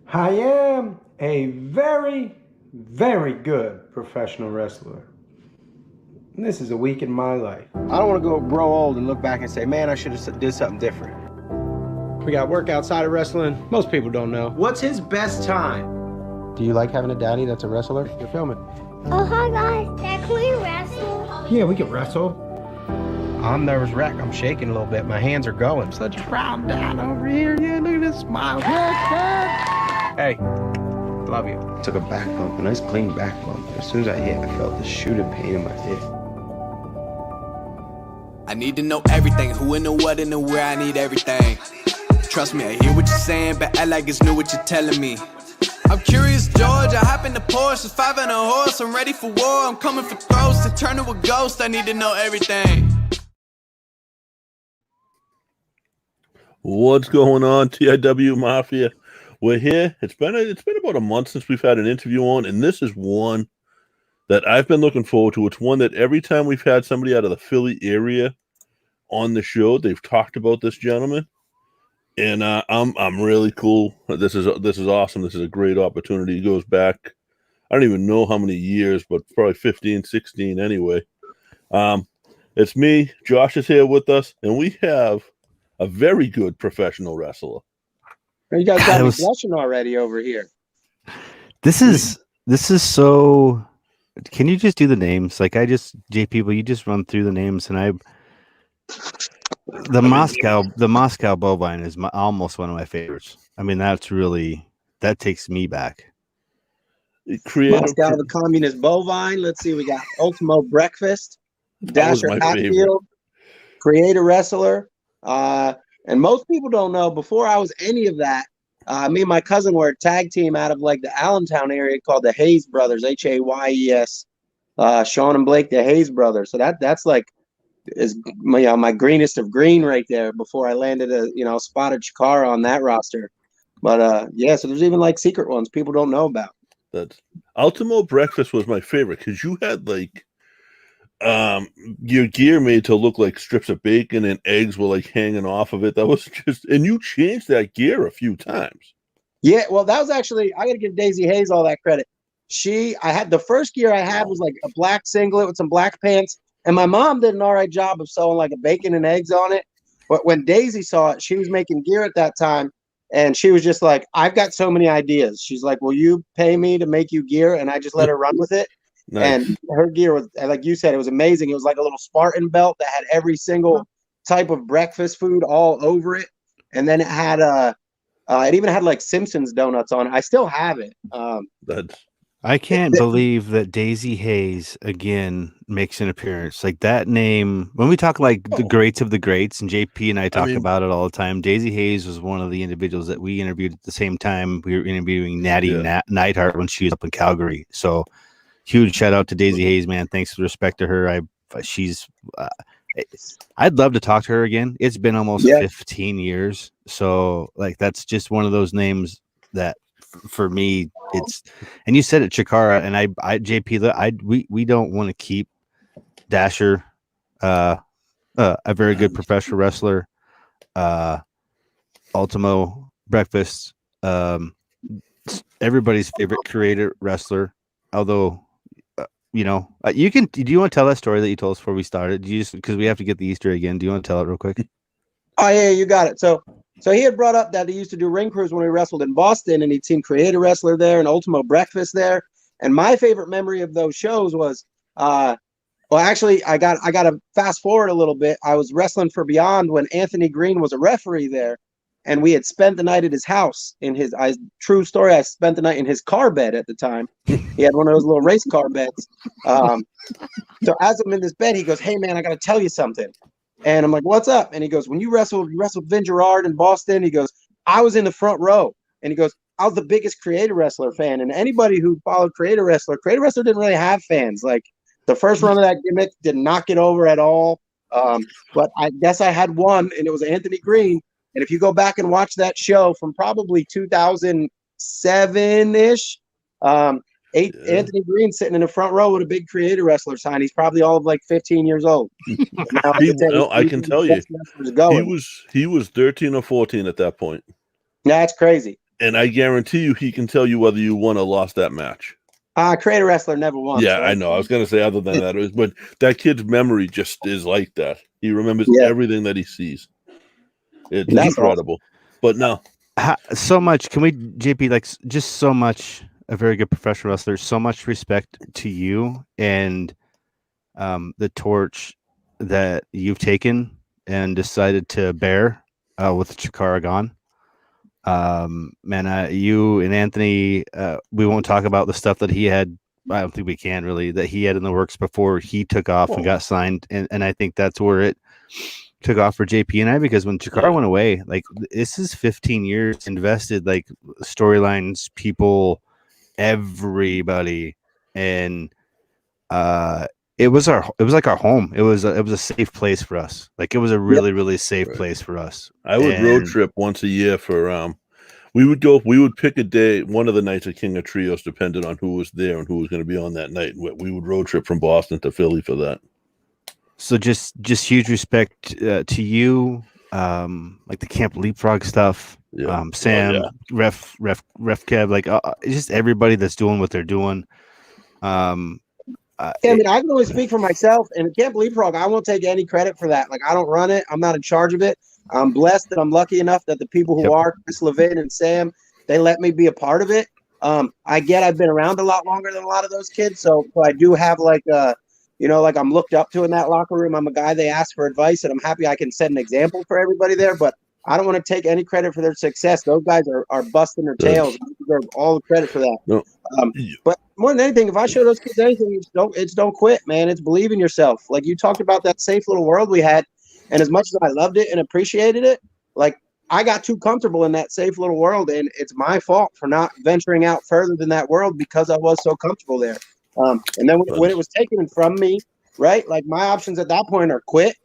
I am a very, very good professional wrestler. And this is a week in my life. I don't want to go grow old and look back and say, man, I should have did something different. We got work outside of wrestling. Most people don't know. What's his best time? Do you like having a daddy that's a wrestler? You're filming. Oh, hi guys. Dad, can we wrestle? Yeah, we can wrestle. I'm nervous wreck. I'm shaking a little bit. My hands are going. Such a proud dad over here. Yeah, look at this smile. Hey, love you. Took a back bump, a nice clean back bump. As soon as I hit, I felt the shooting pain in my hip. I need to know everything, who and the what and the where, I need everything. Trust me, I hear what you're saying, but act like it's new what you're telling me. I'm curious, George, I hop in the Porsche, it's 5 and a horse, I'm ready for war, I'm coming for throats, to turn to a ghost, I need to know everything. What's going on, TIW Mafia? We're here. It's been about a month since we've had an interview on, and this is one that I've been looking forward to. It's one that every time we've had somebody out of the Philly area on the show, they've talked about this gentleman, and I'm really cool. This is awesome. This is a great opportunity. He goes back, I don't even know how many years, but probably 15, 16 anyway. It's me. Josh is here with us, and we have a very good professional wrestler. You guys got me blushing already over here. This is so. Can you just do the names? Like JP, will you just run through the names? And the Moscow bovine is almost one of my favorites. I mean, that takes me back. Moscow, the communist bovine. Let's see, we got Ultimo Breakfast, Dasher Hatfield, Creator Wrestler. And most people don't know, before I was any of that, me and my cousin were a tag team out of like the Allentown area called the Hayes Brothers, Hayes. Sean and Blake, the Hayes Brothers. So that's like my greenest of green right there before I landed a spotted Chikara on that roster. But so there's even like secret ones people don't know about. That Ultimo Breakfast was my favorite because you had like your gear made to look like strips of bacon and eggs were like hanging off of it. That was and you changed that gear a few times. Yeah, well, that was actually, I gotta give Daisy Hayes all that credit. I had the first gear I had was like a black singlet with some black pants, and my mom did an all right job of sewing like a bacon and eggs on it. But when Daisy saw it, she was making gear at that time, and she was just like, I've got so many ideas. She's like, will you pay me to make you gear? And I just let her run with it. Nice. And her gear was, like you said, it was amazing. It was like a little Spartan belt that had every single type of breakfast food all over it. And then it had it even had like Simpsons donuts on it. I still have it. I can't believe that Daisy Hayes again makes an appearance. Like that name, when we talk like the greats of the greats, and JP and I talk about it all the time. Daisy Hayes was one of the individuals that we interviewed at the same time. We were interviewing Natty Neidhart when she was up in Calgary. So huge shout out to Daisy Hayes, man. Thanks for the respect to her. I'd love to talk to her again. It's been almost 15 years. So like, that's just one of those names that for me, and you said it, Chikara, and JP, we don't want to keep Dasher, a very good professional wrestler, Ultimo Breakfast, everybody's favorite creator wrestler, although, do you want to tell that story that you told us before we started? Because we have to get the Easter egg in. Do you want to tell it real quick? Oh yeah, you got it. So he had brought up that he used to do ring crews when we wrestled in Boston, and he'd seen Creator Wrestler there and Ultimo Breakfast there. And my favorite memory of those shows was, actually, I got to fast forward a little bit. I was wrestling for Beyond when Anthony Green was a referee there, and we had spent the night at his house. True story, I spent the night in his car bed at the time. He had one of those little race car beds. So as I'm in this bed, he goes, "Hey man, I got to tell you something." And I'm like, "What's up?" And he goes, "When you wrestled Vin Gerard in Boston," he goes, "I was in the front row." And he goes, "I was the biggest Creator Wrestler fan." And anybody who followed Creator Wrestler didn't really have fans. Like the first run of that gimmick did not get over at all. But I guess I had one, and it was Anthony Green. And if you go back and watch that show from probably 2007-ish, Anthony Green sitting in the front row with a big Creator Wrestler sign. He's probably all of like 15 years old. I can tell you, he was 13 or 14 at that point. That's crazy. And I guarantee you, he can tell you whether you won or lost that match. Creator Wrestler never won. Yeah, so I know. I was going to say other than that, but that kid's memory just is like that. He remembers Yeah. everything that he sees. It's That's incredible. But no, So much. Can we, JP, like just so much, a very good professional wrestler, so much respect to you and the torch that you've taken and decided to bear with Chikara gone. Man, you and Anthony, we won't talk about the stuff that he had. I don't think we can really, that he had in the works before he took off and got signed. And I think that's where it took off for JP and I, because when Chikara went away, like this is 15 years invested, like storylines, people, everybody. And it was like our home. It was a safe place for us. Like it was a really, really safe place for us. I would road trip once a year for we would pick a day, one of the nights at King of Trios, depending on who was there and who was going to be on that night. We would road trip from Boston to Philly for that. So just huge respect to you, like the Camp Leapfrog stuff, Sam, Ref Kev, like just everybody that's doing what they're doing. I mean, I can only speak for myself, and Camp Leapfrog, I won't take any credit for that. Like, I don't run it. I'm not in charge of it. I'm blessed that I'm lucky enough that the people who are, Chris Levin and Sam, they let me be a part of it. I've been around a lot longer than a lot of those kids, so I do have like like I'm looked up to in that locker room. I'm a guy they ask for advice, and I'm happy I can set an example for everybody there. But I don't want to take any credit for their success. Those guys are busting their tails. I deserve all the credit for that. No. But more than anything, if I show those kids anything, it's don't quit, man. It's believe in yourself. Like you talked about that safe little world we had, and as much as I loved it and appreciated it, like I got too comfortable in that safe little world, and it's my fault for not venturing out further than that world because I was so comfortable there. And then when it was taken from me, right? Like my options at that point are quit,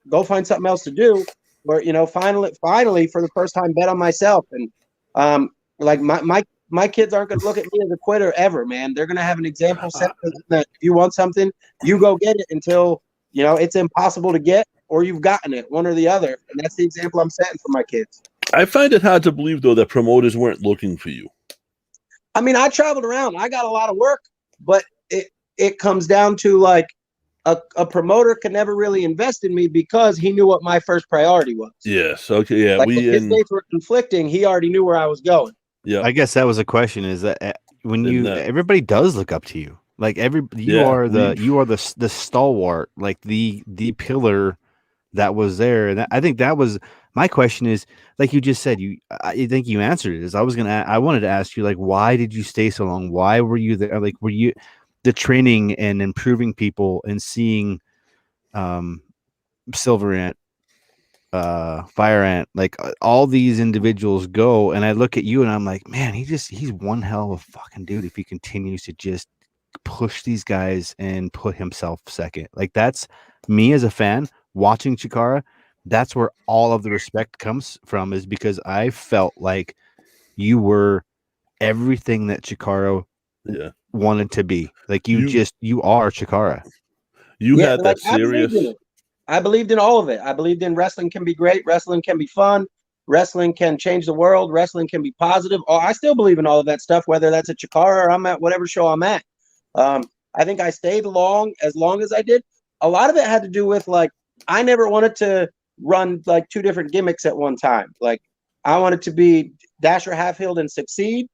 go find something else to do, or finally for the first time bet on myself. And like my kids aren't going to look at me as a quitter ever, man. They're going to have an example set that if you want something, you go get it until it's impossible to get or you've gotten it, one or the other. And that's the example I'm setting for my kids. I find it hard to believe though that promoters weren't looking for you. I mean, I traveled around. I got a lot of work, but it comes down to like a promoter could never really invest in me because he knew what my first priority was. Yes. Okay. Yeah. Like if his dates were conflicting, he already knew where I was going. Yeah. I guess that was a question, is that when everybody does look up to you, like you are the stalwart, like the pillar that was there. And I think that was my question is, like you just said, I think you answered it. Is I wanted to ask you, like, why did you stay so long? Why were you there? Like, were you the training and improving people and seeing Silver Ant, Fire Ant, like all these individuals go, and I look at you and I'm like, man, he's one hell of a fucking dude if he continues to just push these guys and put himself second. Like that's me as a fan watching Chikara. That's where all of the respect comes from, is because I felt like you were everything that Chikara wanted to be. Like you are Chikara. You had that serious. I believed in all of it. I believed in wrestling can be great. Wrestling can be fun. Wrestling can change the world. Wrestling can be positive. I still believe in all of that stuff, whether that's at Chikara or I'm at whatever show I'm at. I think I stayed as long as I did. A lot of it had to do with like, I never wanted to run like two different gimmicks at one time. Like I wanted to be Dasher Half-Heeled and succeed.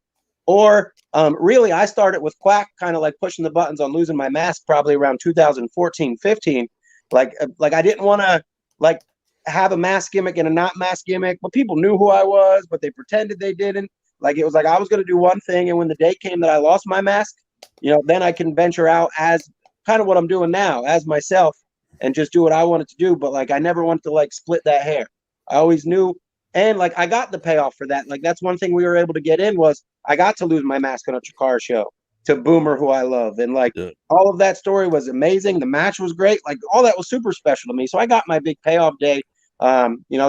Or really, I started with Quack kind of like pushing the buttons on losing my mask probably around 2014, 15. Like I didn't want to like have a mask gimmick and a not mask gimmick, but people knew who I was, but they pretended they didn't. Like it was like I was going to do one thing, and when the day came that I lost my mask, then I can venture out as kind of what I'm doing now, as myself, and just do what I wanted to do. But like I never wanted to like split that hair. I always knew, and like I got the payoff for that. Like that's one thing we were able to get in was I got to lose my mask on a Chikara show to Boomer, who I love. And like all of that story was amazing. The match was great. Like all that was super special to me. So I got my big payoff day,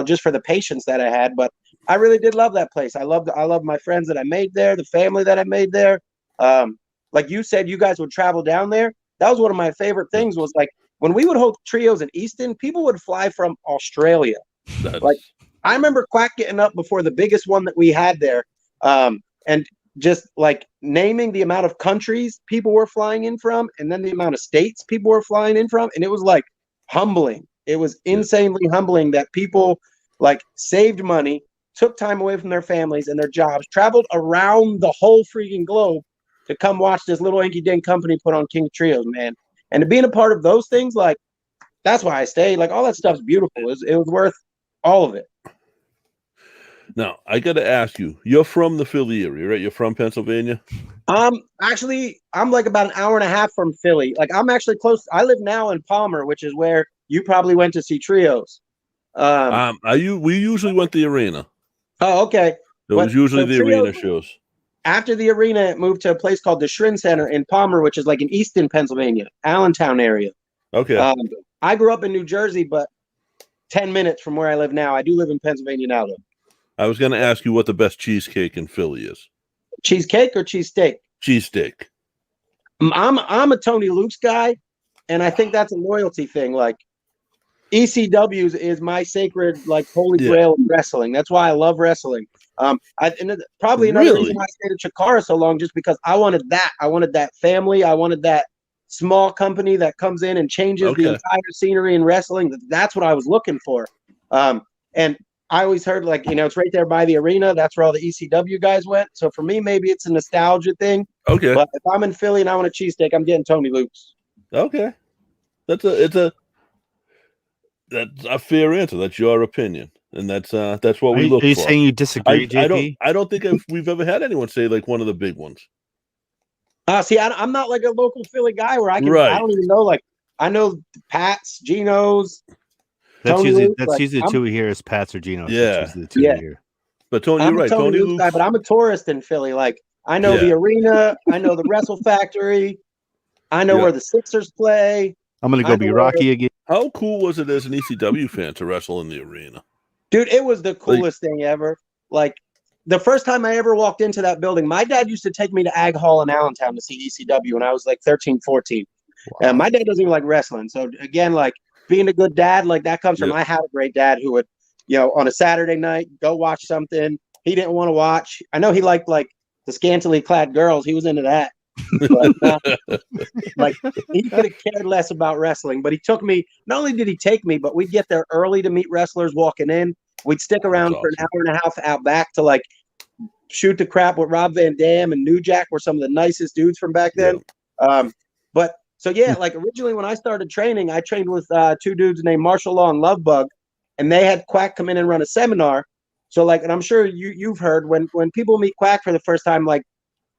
just for the patience that I had. But I really did love that place. I loved my friends that I made there, the family that I made there. Like you said, you guys would travel down there. That was one of my favorite things was like when we would hold trios in Easton, people would fly from Australia. Like I remember Quack getting up before the biggest one that we had there. And just like naming the amount of countries people were flying in from, and then the amount of states people were flying in from, and it was like humbling. It was insanely humbling that people like saved money, took time away from their families and their jobs, traveled around the whole freaking globe to come watch this little inky-dink company put on King of Trios, man. And to being a part of those things, like, that's why I stayed. Like, all that stuff's beautiful. It was worth all of it. Now, I got to ask you, you're from the Philly area, right? You're from Pennsylvania? Actually, I'm like about an hour and a half from Philly. Like, I'm actually close. I live now in Palmer, which is where you probably went to see Trios. We usually went to the arena. Oh, okay. It was usually the Trios, arena shows. After the arena, it moved to a place called the Schrin Center in Palmer, which is like in Easton, Pennsylvania, Allentown area. Okay. I grew up in New Jersey, but 10 minutes from where I live now. I do live in Pennsylvania now, though. I was going to ask you what the best cheesecake in Philly is. Cheesecake or cheesesteak? Cheesesteak. I'm a Tony Luke's guy, and I think that's a loyalty thing. Like, ECW's is my sacred, like, holy grail of wrestling. That's why I love wrestling. Probably another reason why I stayed at Chikara so long, just because I wanted that. I wanted that family. I wanted that small company that comes in and changes the entire scenery in wrestling. That's what I was looking for. And I always heard, like, it's right there by the arena. That's where all the ECW guys went. So for me, maybe it's a nostalgia thing. Okay. But if I'm in Philly and I want a cheesesteak, I'm getting Tony Luke's. Okay. That's a fair answer. That's your opinion. And that's what we look for. Are you saying you disagree, JP? I don't think we've ever had anyone say like one of the big ones. See, I'm not like a local Philly guy where I can. Right. I don't even know. Like, I know Pat's, Geno's. That's Tony usually Luke, the two we hear is Pat's or Geno's. Yeah. That's the two we hear. But Tony, I'm you're right. Tony Luke's guy, but I'm a tourist in Philly. Like, I know the arena. I know the Wrestle Factory. I know where the Sixers play. I'm gonna go be Rocky again. How cool was it as an ECW fan to wrestle in the arena? Dude, it was the coolest thing ever. Like, the first time I ever walked into that building, my dad used to take me to Ag Hall in Allentown to see ECW when I was like 13, 14. Wow. My dad doesn't even like wrestling. So again, like, being a good dad, like, that comes from I had a great dad who would, on a Saturday night, go watch something he didn't want to watch. I know he liked, like, the scantily clad girls. He was into that. But, like, he could have cared less about wrestling, but he took me. Not only did he take me, but we'd get there early to meet wrestlers walking in. We'd stick around for an hour and a half out back to, like, shoot the crap with Rob Van Dam and New Jack were some of the nicest dudes from back then. But so like, originally when I started training, I trained with two dudes named Marshall Law and Lovebug, and they had Quack come in and run a seminar. So, like, and I'm sure you've heard when people meet Quack for the first time, like,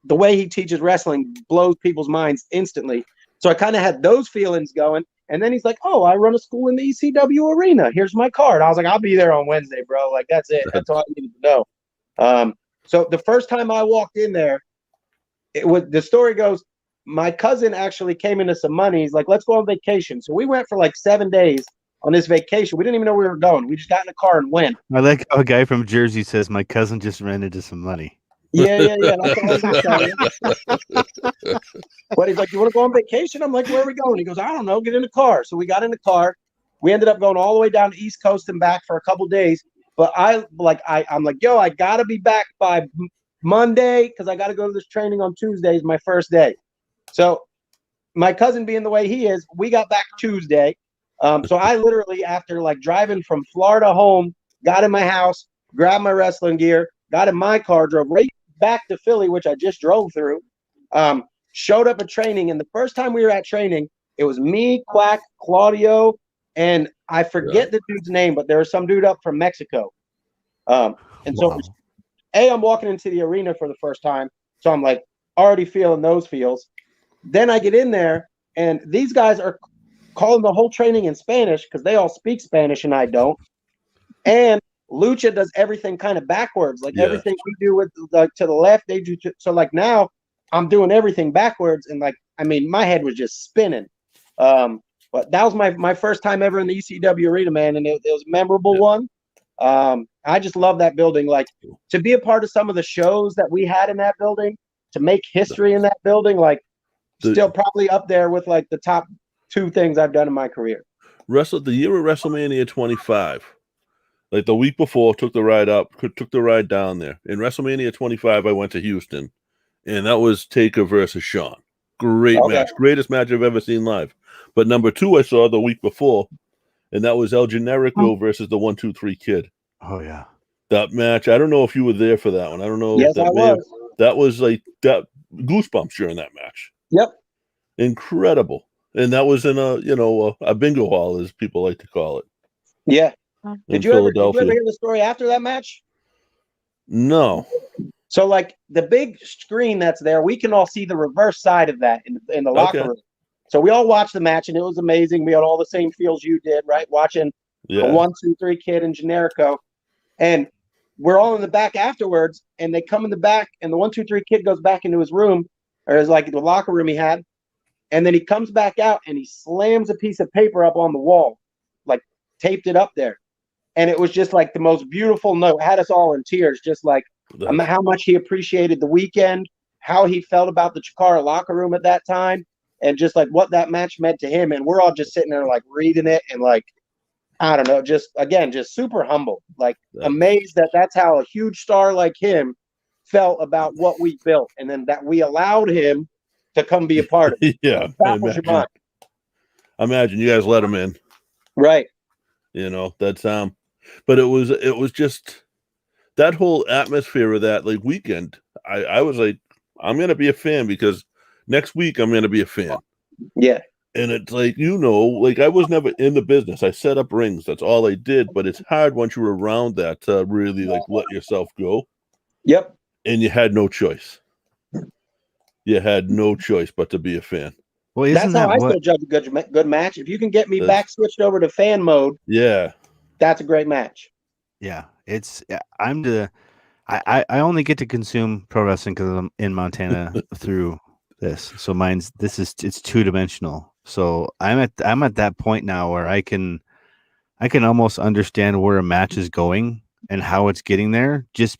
the way he teaches wrestling blows people's minds instantly. So I kind of had those feelings going. And then he's like, oh, I run a school in the ECW arena. Here's my card. I was like, I'll be there on Wednesday, bro. Like, that's it. That's all I needed to know. So the first time I walked in there, the story goes, my cousin actually came into some money. He's like, let's go on vacation. So we went for like 7 days on this vacation. We didn't even know where we were going. We just got in the car and went. I like how a guy from Jersey says, my cousin just ran into some money. Yeah. That's all I was But he's like, you want to go on vacation? I'm like, where are we going? He goes, I don't know. Get in the car. So we got in the car. We ended up going all the way down the East Coast and back for a couple days. But I'm like, yo, I got to be back by Monday because I got to go to this training on Tuesdays, my first day. So my cousin being the way he is, we got back Tuesday. So I literally, after like driving from Florida home, got in my house, grabbed my wrestling gear, got in my car, drove right back to Philly, which I just drove through, showed up at training. And the first time we were at training, it was me, Quack, Claudio, and I forget the dude's name, but there was some dude up from Mexico. So I'm walking into the arena for the first time. So I'm like already feeling those feels. Then I get in there and these guys are calling the whole training in Spanish because they all speak Spanish and I don't. And Lucha does everything kind of backwards. Like everything we do with like to the left, they do. So like now I'm doing everything backwards. And like, I mean, my head was just spinning. But that was my first time ever in the ECW arena, man. And it was a memorable one. I just love that building. Like, to be a part of some of the shows that we had in that building, to make history in that building, like, still probably up there with like the top 2 things I've done in my career. The year of WrestleMania 25, Like the week before, took the ride up, took the ride down there. In WrestleMania 25, I went to Houston, and that was Taker versus Shawn. Great Okay. match. Greatest match I've ever seen live. But number 2 I saw the week before, and that was El Generico versus the 1-2-3 Kid. Oh yeah. That match, I don't know if you were there for that one. I don't know. Yes, I was. That was like that goosebumps during that match. Yep. Incredible. And that was in a bingo hall, as people like to call it. Yeah. In Did you ever Philadelphia. hear the story after that match? No. So, like the big screen that's there, we can all see the reverse side of that in the locker room. So we all watched the match, and it was amazing. We had all the same feels you did, right? Watching the 1-2-3 Kid and Generico, and we're all in the back afterwards. And they come in the back, and the 1-2-3 Kid goes back into his room, or his like the locker room he had, and then he comes back out and he slams a piece of paper up on the wall, like taped it up there. And it was just like the most beautiful note, had us all in tears, just like how much he appreciated the weekend, how he felt about the Chikara locker room at that time, and just like what that match meant to him. And we're all just sitting there like reading it and like, I don't know, just super humble, like amazed that that's how a huge star like him felt about what we built. And then that we allowed him to come be a part of it. Yeah. Imagine you guys let him in. Right. That's but it was just that whole atmosphere of that like weekend. I was like, I'm gonna be a fan because next week I'm gonna be a fan. Yeah. And it's like, like I was never in the business. I set up rings. That's all I did. But it's hard once you're around that to really like let yourself go. Yep. And you had no choice. You had no choice but to be a fan. Well, that's how I still judge a good match. If you can get me back switched over to fan mode, that's a great match. Yeah, I only get to consume pro wrestling because I'm in Montana through this. So it's 2-dimensional. So I'm at that point now where I can almost understand where a match is going and how it's getting there. Just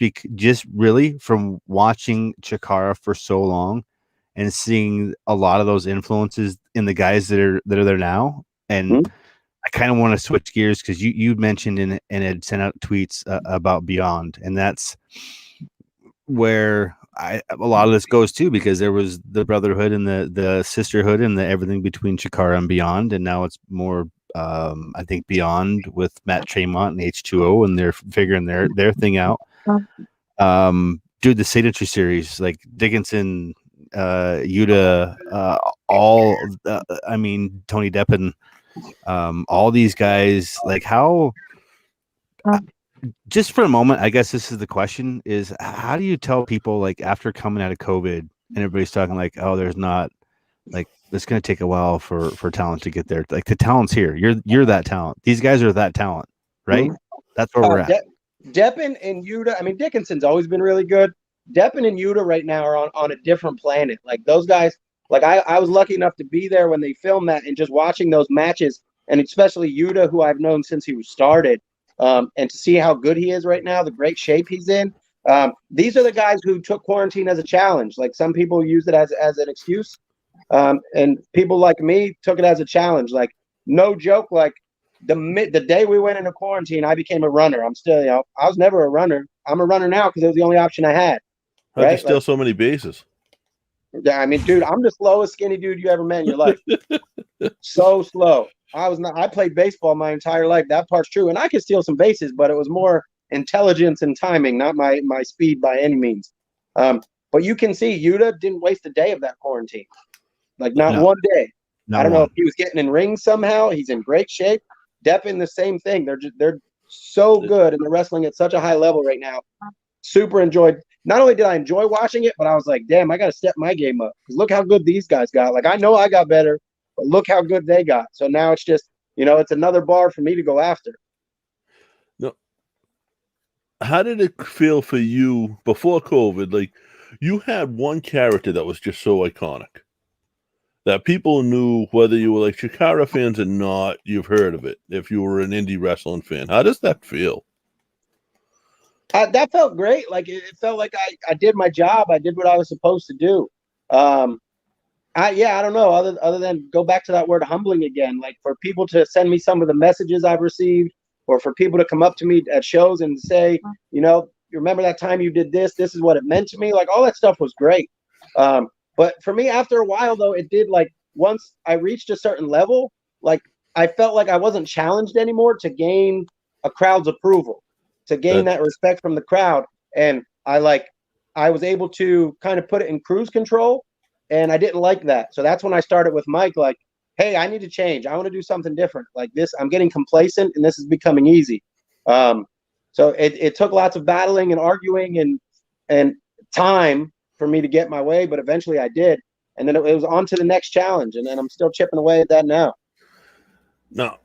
really from watching Chikara for so long and seeing a lot of those influences in the guys that are there now. And I kind of want to switch gears because you mentioned and had sent out tweets about Beyond, and that's where a lot of this goes to, because there was the brotherhood and the sisterhood and the everything between Chikara and Beyond, and now it's more I think Beyond with Matt Tremont and H2O, and they're figuring their thing out. Do the signature series like Dickinson, Yuta, Tony Deppen, all these guys, like how just for a moment, I guess this is the question, is how do you tell people, like, after coming out of COVID and everybody's talking like, oh, there's not, like, it's going to take a while for talent to get there. Like, the talent's here. You're that talent. These guys are that talent, right? That's where we're at. Deppen and Yuta, I mean, Dickinson's always been really good. Deppen and Yuta right now are on a different planet. Like, those guys, like, I was lucky enough to be there when they filmed that, and just watching those matches, and especially Yuta, who I've known since he was started, and to see how good he is right now, the great shape he's in. These are the guys who took quarantine as a challenge. Like, some people use it as an excuse, and people like me took it as a challenge. Like, no joke, like, the day we went into quarantine, I became a runner. I'm still, I was never a runner. I'm a runner now because it was the only option I had. How'd you steal so many bases? Yeah, I mean, dude, I'm the slowest skinny dude you ever met in your life. So slow. I played baseball my entire life. That part's true. And I could steal some bases, but it was more intelligence and timing, not my speed by any means. But you can see Yuta didn't waste a day of that quarantine. Like, not one day. I don't know if he was getting in rings somehow. He's in great shape. Deppen, the same thing. They're so good, and they're wrestling at such a high level right now. Super enjoyed. Not only did I enjoy watching it, but I was like, damn, I got to step my game up. Because look how good these guys got. Like, I know I got better, but look how good they got. So now it's just, it's another bar for me to go after. No. How did it feel for you before COVID? Like, you had one character that was just so iconic that people knew, whether you were like Chikara fans or not, you've heard of it. If you were an indie wrestling fan, how does that feel? That felt great. Like, it felt like I did my job. I did what I was supposed to do. I don't know. Other than go back to that word humbling again. Like, for people to send me some of the messages I've received, or for people to come up to me at shows and say, you remember that time you did this? This is what it meant to me. Like all that stuff was great. But for me, after a while though, it did like once I reached a certain level, like I felt like I wasn't challenged anymore to gain a crowd's approval, to gain that respect from the crowd. And I was able to kind of put it in cruise control, and I didn't like that. So that's when I started with Mike, like, hey, I need to change. I want to do something different. Like this, I'm getting complacent and this is becoming easy. So it took lots of battling and arguing and time for me to get my way, but eventually I did. And then it was on to the next challenge, and then I'm still chipping away at that now. Now,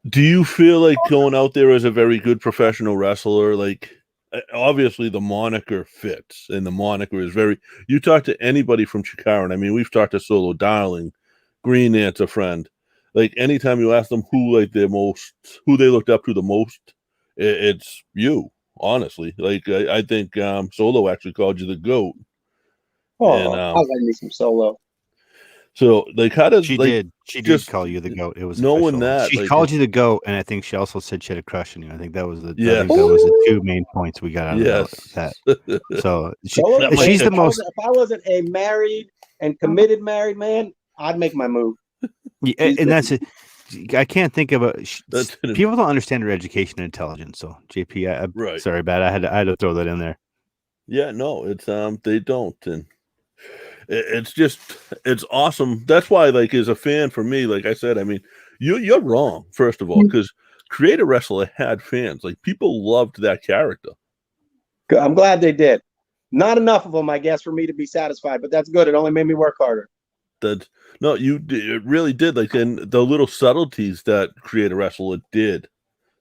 do you feel like going out there as a very good professional wrestler, like obviously the moniker fits, and the moniker is very, you talk to anybody from Chikara, and I mean, we've talked to Solo Darling, Green Ant's a friend. Like anytime you ask them who they looked up to the most, it's you, honestly. Like I think Solo actually called you the GOAT. Oh, I like me some Solo. So like how does she did call you the GOAT. It was knowing official. that she like, called you the GOAT, and I think she also said she had a crush on you. I think that was the yes. I think that was the two main points we got out of that. So she's the most. If I wasn't a married and committed married man, I'd make my move. Yeah, and that's it. I can't think of people don't understand her education and intelligence. So JP, right. Sorry, bad. I had to throw that in there. Yeah, no, it's they don't, and it's awesome. That's why, like, as a fan for me, like I said, I mean, you're wrong, first of all, because Creator Wrestler had fans. Like people loved that character. I'm glad they did. Not enough of them, I guess, for me to be satisfied, but that's good. It only made me work harder. It really did. Like, and the little subtleties that Creator Wrestler did,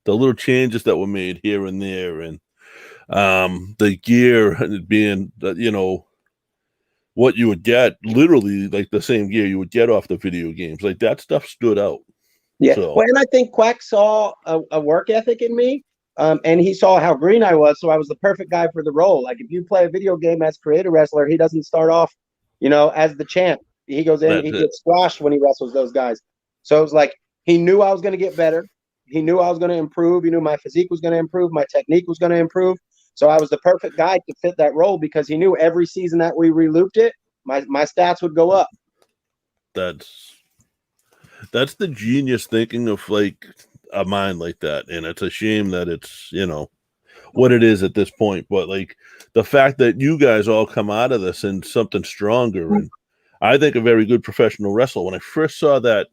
the little changes that were made here and there, and the gear being, what you would get, literally like the same gear you would get off the video games. Like that stuff stood out. Yeah. So. Well, and I think Quack saw a work ethic in me, and he saw how green I was, so I was the perfect guy for the role. Like if you play a video game as Creator Wrestler, he doesn't start off, as the champ. He goes in, he gets squashed when he wrestles those guys. So it was like he knew I was going to get better. He knew I was going to improve. He knew my physique was going to improve. My technique was going to improve. So I was the perfect guy to fit that role because he knew every season that we relooped it, my stats would go up. That's the genius thinking of like a mind like that. And it's a shame that it's, what it is at this point. But like the fact that you guys all come out of this in something stronger, and I think a very good professional wrestler. When I first saw that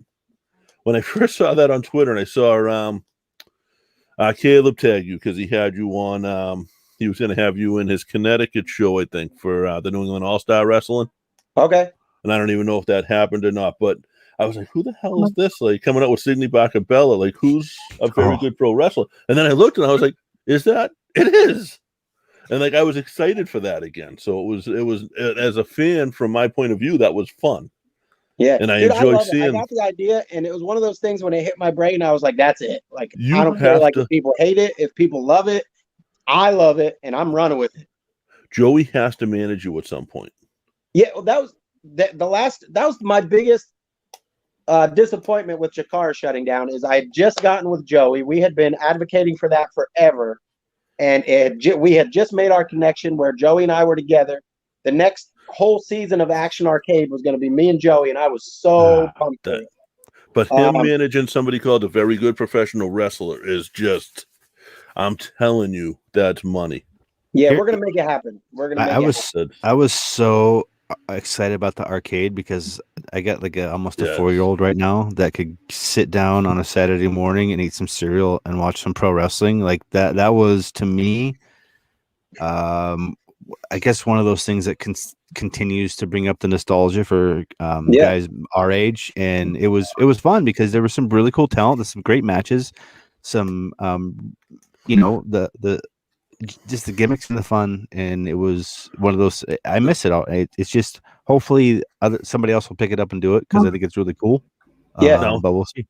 on Twitter, and I saw Caleb tag you because he had you on. He was going to have you in his Connecticut show, I think, for the New England All-Star Wrestling. Okay. And I don't even know if that happened or not, but I was like, who the hell is this? Like coming out with Sidney Bacabella, like who's a very good pro wrestler? And then I looked and I was like, is that? It is. And like I was excited for that again. So it was as a fan, from my point of view, that was fun. Yeah, and I enjoyed seeing. I got the idea, and it was one of those things when it hit my brain. I was like, "That's it." Like I don't care. Like if people hate it, if people love it, I love it, and I'm running with it. Joey has to manage you at some point. Yeah, well, that was my biggest disappointment with Chikara shutting down. Is I had just gotten with Joey. We had been advocating for that forever, and we had just made our connection where Joey and I were together. The next whole season of Action Arcade was going to be me and Joey, and I was so pumped. But him managing somebody called a very good professional wrestler is just, I'm telling you, that's money. Yeah, we're going to make it happen. We're going to make it happen. I was so excited about the arcade because I got like almost a 4-year-old right now that could sit down on a Saturday morning and eat some cereal and watch some pro wrestling. Like that was, to me, I guess one of those things that continues to bring up the nostalgia for guys our age, and it was fun because there was some really cool talent, there's some great matches, some the just the gimmicks and the fun, and it was one of those. I miss it all. It's just hopefully somebody else will pick it up and do it because I think it's really cool. But we'll see.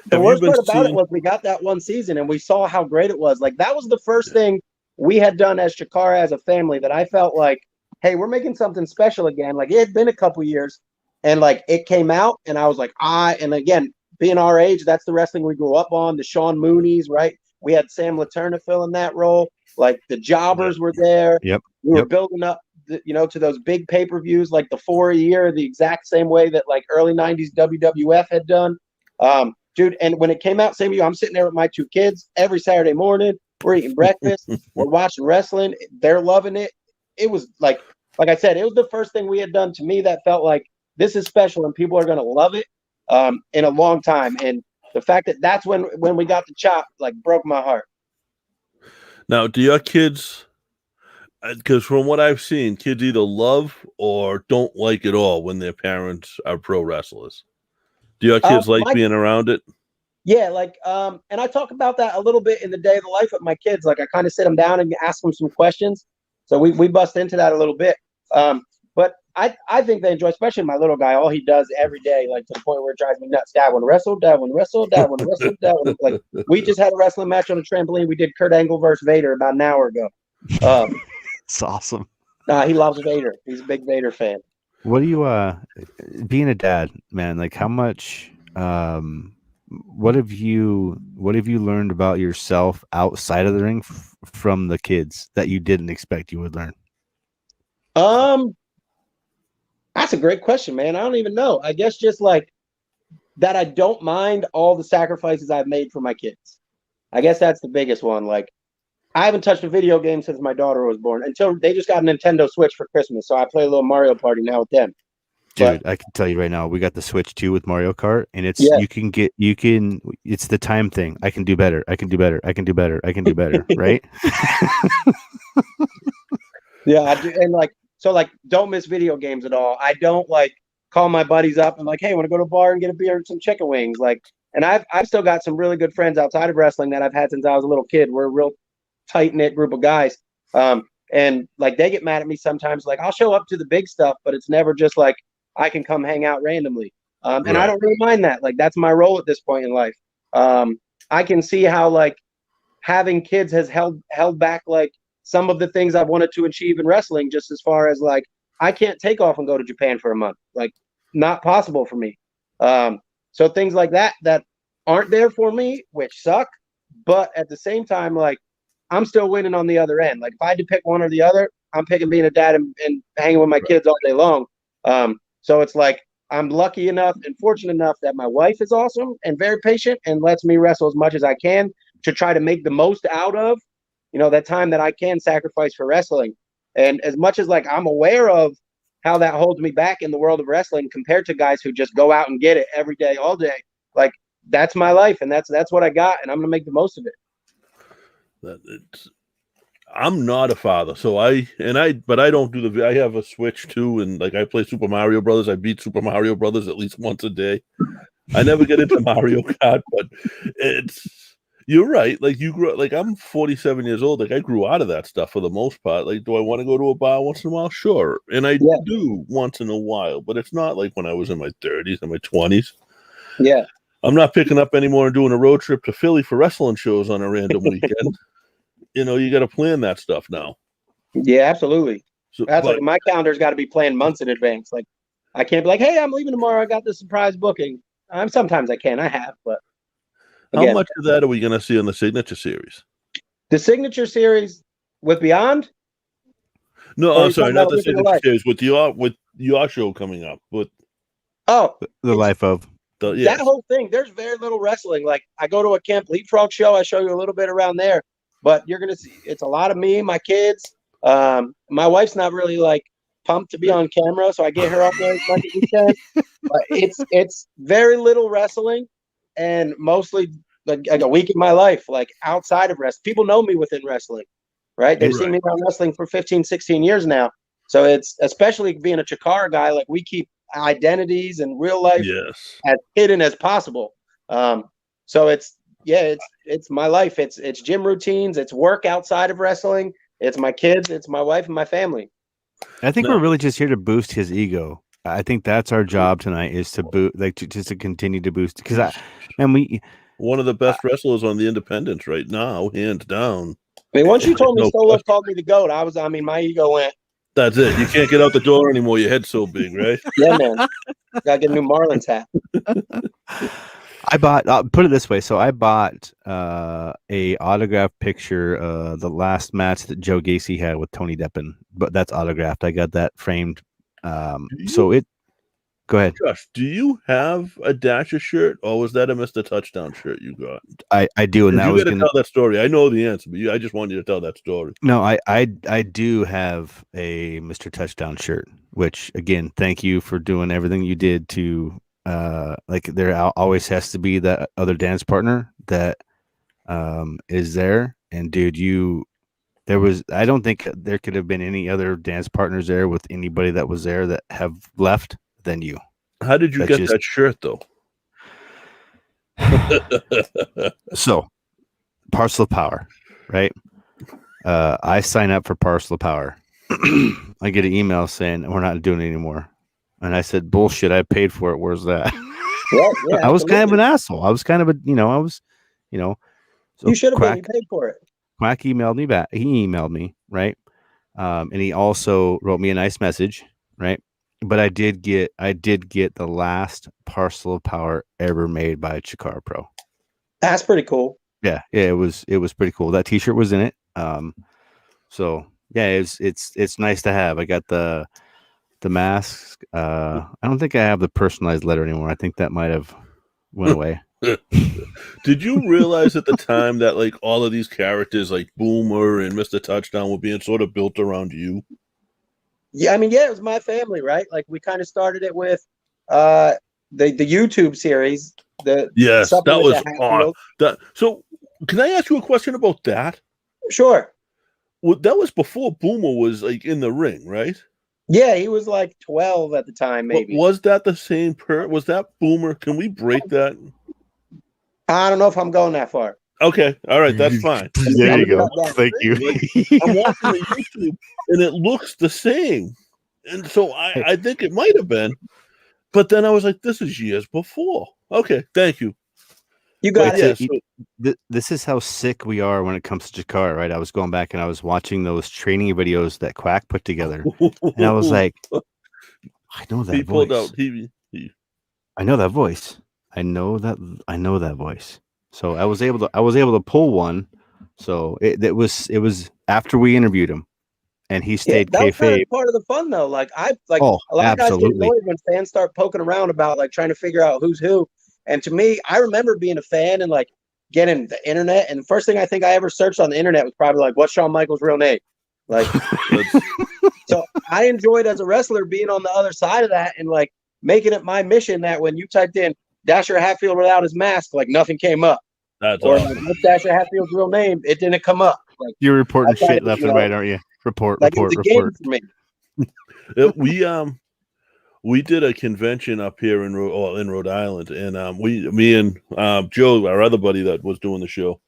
The worst part about it was we got that one season and we saw how great it was. Like that was the first thing we had done as Chikara as a family that I felt like, hey, we're making something special again. Like it had been a couple years, and like it came out, and I was like, and again, being our age, that's the wrestling we grew up on. The Sean Moonies, right? We had Sam Laterna fill in that role. Like the jobbers were there. Yep. We were building up, to those big pay-per-views, like the 4 a year, the exact same way that like early 90s WWF had done. Dude, and when it came out, same year, I'm sitting there with my 2 kids every Saturday morning. We're eating breakfast. We're watching wrestling. They're loving it. It was like I said, it was the first thing we had done to me that felt like this is special and people are going to love it in a long time. And the fact that that's when we got the chop, like, broke my heart. Now, do your kids, because from what I've seen, kids either love or don't like it all when their parents are pro wrestlers. Do your kids like being around it? Yeah, like, and I talk about that a little bit in the Day of the Life of my kids. Like, I kind of sit them down and ask them some questions. So we bust into that a little bit. But I think they enjoy, especially my little guy. All he does every day, like to the point where it drives me nuts. Dad, want to wrestle? Dad, want to wrestle? Dad, want to wrestle? Dad, wanna... Like, we just had a wrestling match on a trampoline. We did Kurt Angle versus Vader about an hour ago. It's awesome. He loves Vader. He's a big Vader fan. What do you being a dad, man? Like, how much? What have you learned about yourself outside of the ring from the kids that you didn't expect you would learn? That's a great question, man. I don't even know. I guess just like that, I don't mind all the sacrifices I've made for my kids. I guess that's the biggest one. Like, I haven't touched a video game since my daughter was born, until they just got a Nintendo Switch for Christmas. So I play a little Mario Party now with them. Dude, I can tell you right now, we got the Switch 2 with Mario Kart, and it's it's the time thing. I can do better. I can do better. I can do better. I can do better. Right? Yeah, I do. And like, don't miss video games at all. I don't like call my buddies up and like, hey, want to go to a bar and get a beer and some chicken wings? Like, and I've still got some really good friends outside of wrestling that I've had since I was a little kid. We're a real tight knit group of guys. And like, they get mad at me sometimes. Like, I'll show up to the big stuff, but it's never just like I can come hang out randomly. And I don't really mind that. Like, that's my role at this point in life. I can see how like having kids has held back like some of the things I've wanted to achieve in wrestling, just as far as like, I can't take off and go to Japan for a month. Like, not possible for me. So things like that aren't there for me, which suck. But at the same time, like, I'm still winning on the other end. Like, if I had to pick one or the other, I'm picking being a dad and hanging with my kids all day long. So it's like, I'm lucky enough and fortunate enough that my wife is awesome and very patient and lets me wrestle as much as I can to try to make the most out of, that time that I can sacrifice for wrestling. And as much as like I'm aware of how that holds me back in the world of wrestling compared to guys who just go out and get it every day, all day, like, that's my life and that's what I got, and I'm gonna make the most of it. I'm not a father, but I don't do I have a Switch too, and like I play Super Mario Brothers. I beat Super Mario Brothers at least once a day. I never get into Mario Kart, but you're right. Like, you grew up, like, I'm 47 years old. Like, I grew out of that stuff for the most part. Like, do I want to go to a bar once in a while? Sure. And I do once in a while, but it's not like when I was in my 30s and my 20s. Yeah. I'm not picking up anymore and doing a road trip to Philly for wrestling shows on a random weekend. You got to plan that stuff now. Yeah, absolutely. So, that's like, my calendar's got to be planned months in advance. Like, I can't be like, hey, I'm leaving tomorrow. I got this surprise booking. Sometimes I can. I have, but. Again, how much of that are we going to see on the Signature Series? The Signature Series with Beyond? No, I'm sorry, not the Signature Series. With your show coming up. The Life of. That whole thing, there's very little wrestling. Like, I go to a Camp Leapfrog show. I show you a little bit around there. But you're going to see, it's a lot of me, my kids. My wife's not really, like, pumped to be on camera, so I get her out there as much as we can. But it's very little wrestling. And mostly like a week in my life, like outside of wrestling. People know me within wrestling, right? They've seen me around wrestling for 15, 16 years now. So it's, especially being a Chikara guy, like, we keep identities and real life as hidden as possible. So it's my life. It's gym routines. It's work outside of wrestling. It's my kids. It's my wife and my family. I think we're really just here to boost his ego. I think that's our job tonight, is to boot, like, just to continue to boost. Because one of the best wrestlers on the independents right now, hands down. I mean, once you told me Solo called me the GOAT, my ego went. That's it. You can't get out the door anymore. Your head's so big, right? Yeah, man. Gotta get a new Marlins hat. I bought. Put it this way. So I bought a autographed picture, the last match that Joe Gacy had with Tony Deppen, but that's autographed. I got that framed. So it. Go ahead. Josh, do you have a Dasher shirt, or was that a Mr. Touchdown shirt you got? I do, and that You was got to gonna. tell that story. I know the answer, but I just want you to tell that story. No, I do have a Mr. Touchdown shirt, which again, thank you for doing everything you did to like there always has to be that other dance partner that is there. And dude, I don't think there could have been any other dance partners there with anybody that was there that have left than you. How did you get that shirt though? So Parcel of Power, right? I sign up for Parcel of Power. I get an email saying we're not doing it anymore. And I said, bullshit, I paid for it. Where's that? Yeah, I was kind of an asshole. I was kind of a, so you should have been. Quack, You paid for it. Quack emailed me back. He emailed me, right? And he also wrote me a nice message, right? But I did get the last Parcel of Power ever made by Chikara Pro. That's pretty cool. Yeah, it was pretty cool. That T-shirt was in it. So yeah, it's nice to have. I got the mask. I don't think I have the personalized letter anymore. I think that might have went away. Did you realize at the time that like all of these characters like Boomer and Mr. Touchdown were being sort of built around you? Yeah, I mean, yeah, it was my family, right? Like we kind of started it with the YouTube series. Yes, that was awesome. So can I ask you a question about that? Sure. Well, that was before Boomer was like in the ring, right? Yeah, he was like 12 at the time, maybe. But was that the same was that Boomer? Can we break that? I don't know if I'm going that far. Okay, all right, that's fine. There you go. Thank you. I'm watching the YouTube, and it looks the same, and so I think it might have been, but then I was like, this is years before. Okay, thank you. You got it. This is how sick we are when it comes to Chikara, right? I was going back and I was watching those training videos that Quack put together, and I was like, I know that voice. Pulled out. I know that voice. I know that voice. So I was able to pull one. So it was after we interviewed him, and he stayed that was kind kayfabe. of part of the fun though. Like a lot of guys get annoyed when fans start poking around about like trying to figure out who's who. And to me, I remember being a fan and like getting the internet. And the first thing I think I ever searched on the internet was probably like, what's Shawn Michaels' real name? Like, so I enjoyed as a wrestler being on the other side of that and like making it my mission that when you typed in Dasher Hatfield without his mask, like nothing came up. That's or awesome. what's Dasher Hatfield's real name? It didn't come up. Like, you're reporting shit left and right, aren't you? Report. For me. We did a convention up here in Rhode Island, and me and Joe, our other buddy that was doing the show,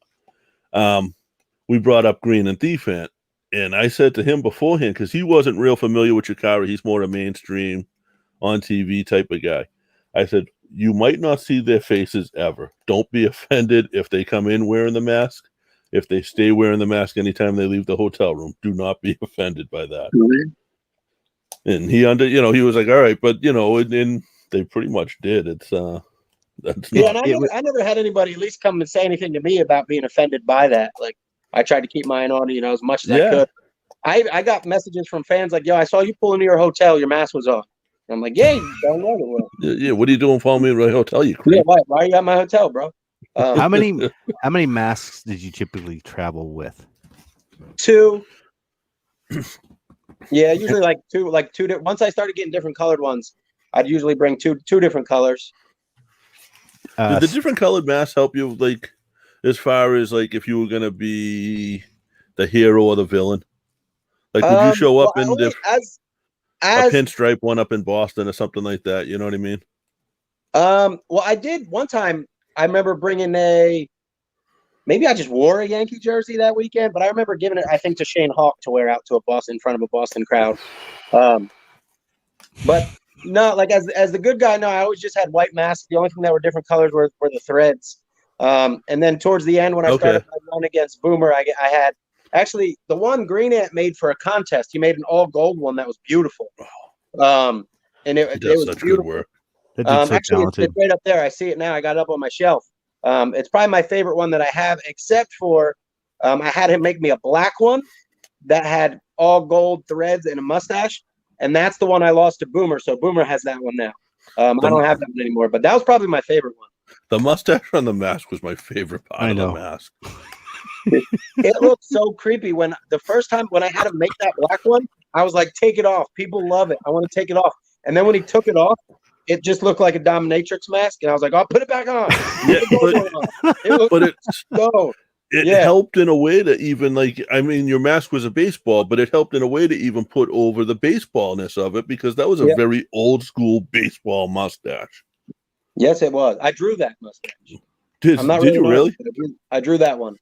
we brought up Green and Thief Ant, and I said to him beforehand, because he wasn't real familiar with Chikara, he's more a mainstream, on TV type of guy. I said, you might not see their faces ever. Don't be offended if they come in wearing the mask. If they stay wearing the mask anytime they leave the hotel room, do not be offended by that. Mm-hmm. And he he was like, all right, but and they pretty much did. It's that's and I never had anybody at least come and say anything to me about being offended by that. Like I tried to keep mine on, as much as I could. I got messages from fans like, yo, I saw you pull into your hotel, your mask was on. And I'm like, yeah, you don't know the world. Yeah, what are you doing following me to my hotel, you creep? Yeah, why are you at my hotel, bro? How many masks did you typically travel with? 2. Yeah, usually like two. Once I started getting different colored ones, I'd usually bring two different colors. Did the different colored masks help you, like, as far as like if you were gonna be the hero or the villain? Like, would you show up in a pinstripe one up in Boston or something like that? You know what I mean? Well, I did one time. I remember bringing maybe I just wore a Yankee jersey that weekend, but I remember giving it, I think, to Shane Hawk to wear out to in front of a Boston crowd. But no, like as the good guy, no, I always just had white masks. The only thing that were different colors were the threads. And then towards the end, when I started my run against Boomer, I had actually the one Green Ant made for a contest. He made an all gold one that was beautiful. And it was such beautiful. good work. That dude's so Actually, talented. it's right up there. I see it now. I got it up on my shelf. It's probably my favorite one that I have, except for I had him make me a black one that had all gold threads and a mustache, and that's the one I lost to Boomer. So Boomer has that one now. I don't have that one anymore, but that was probably my favorite one. The mustache on the mask was my favorite part of the mask. It looked so creepy when the first time when I had him make that black one, I was like, take it off. People love it. I want to take it off. And then when he took it off, it just looked like a dominatrix mask. And I was like, I'll put it back on. Yeah, It helped in a way to even your mask was a baseball, but it helped in a way to even put over the baseballness of it because that was a very old school baseball mustache. Yes, it was. I drew that mustache. Did you really? I drew that one.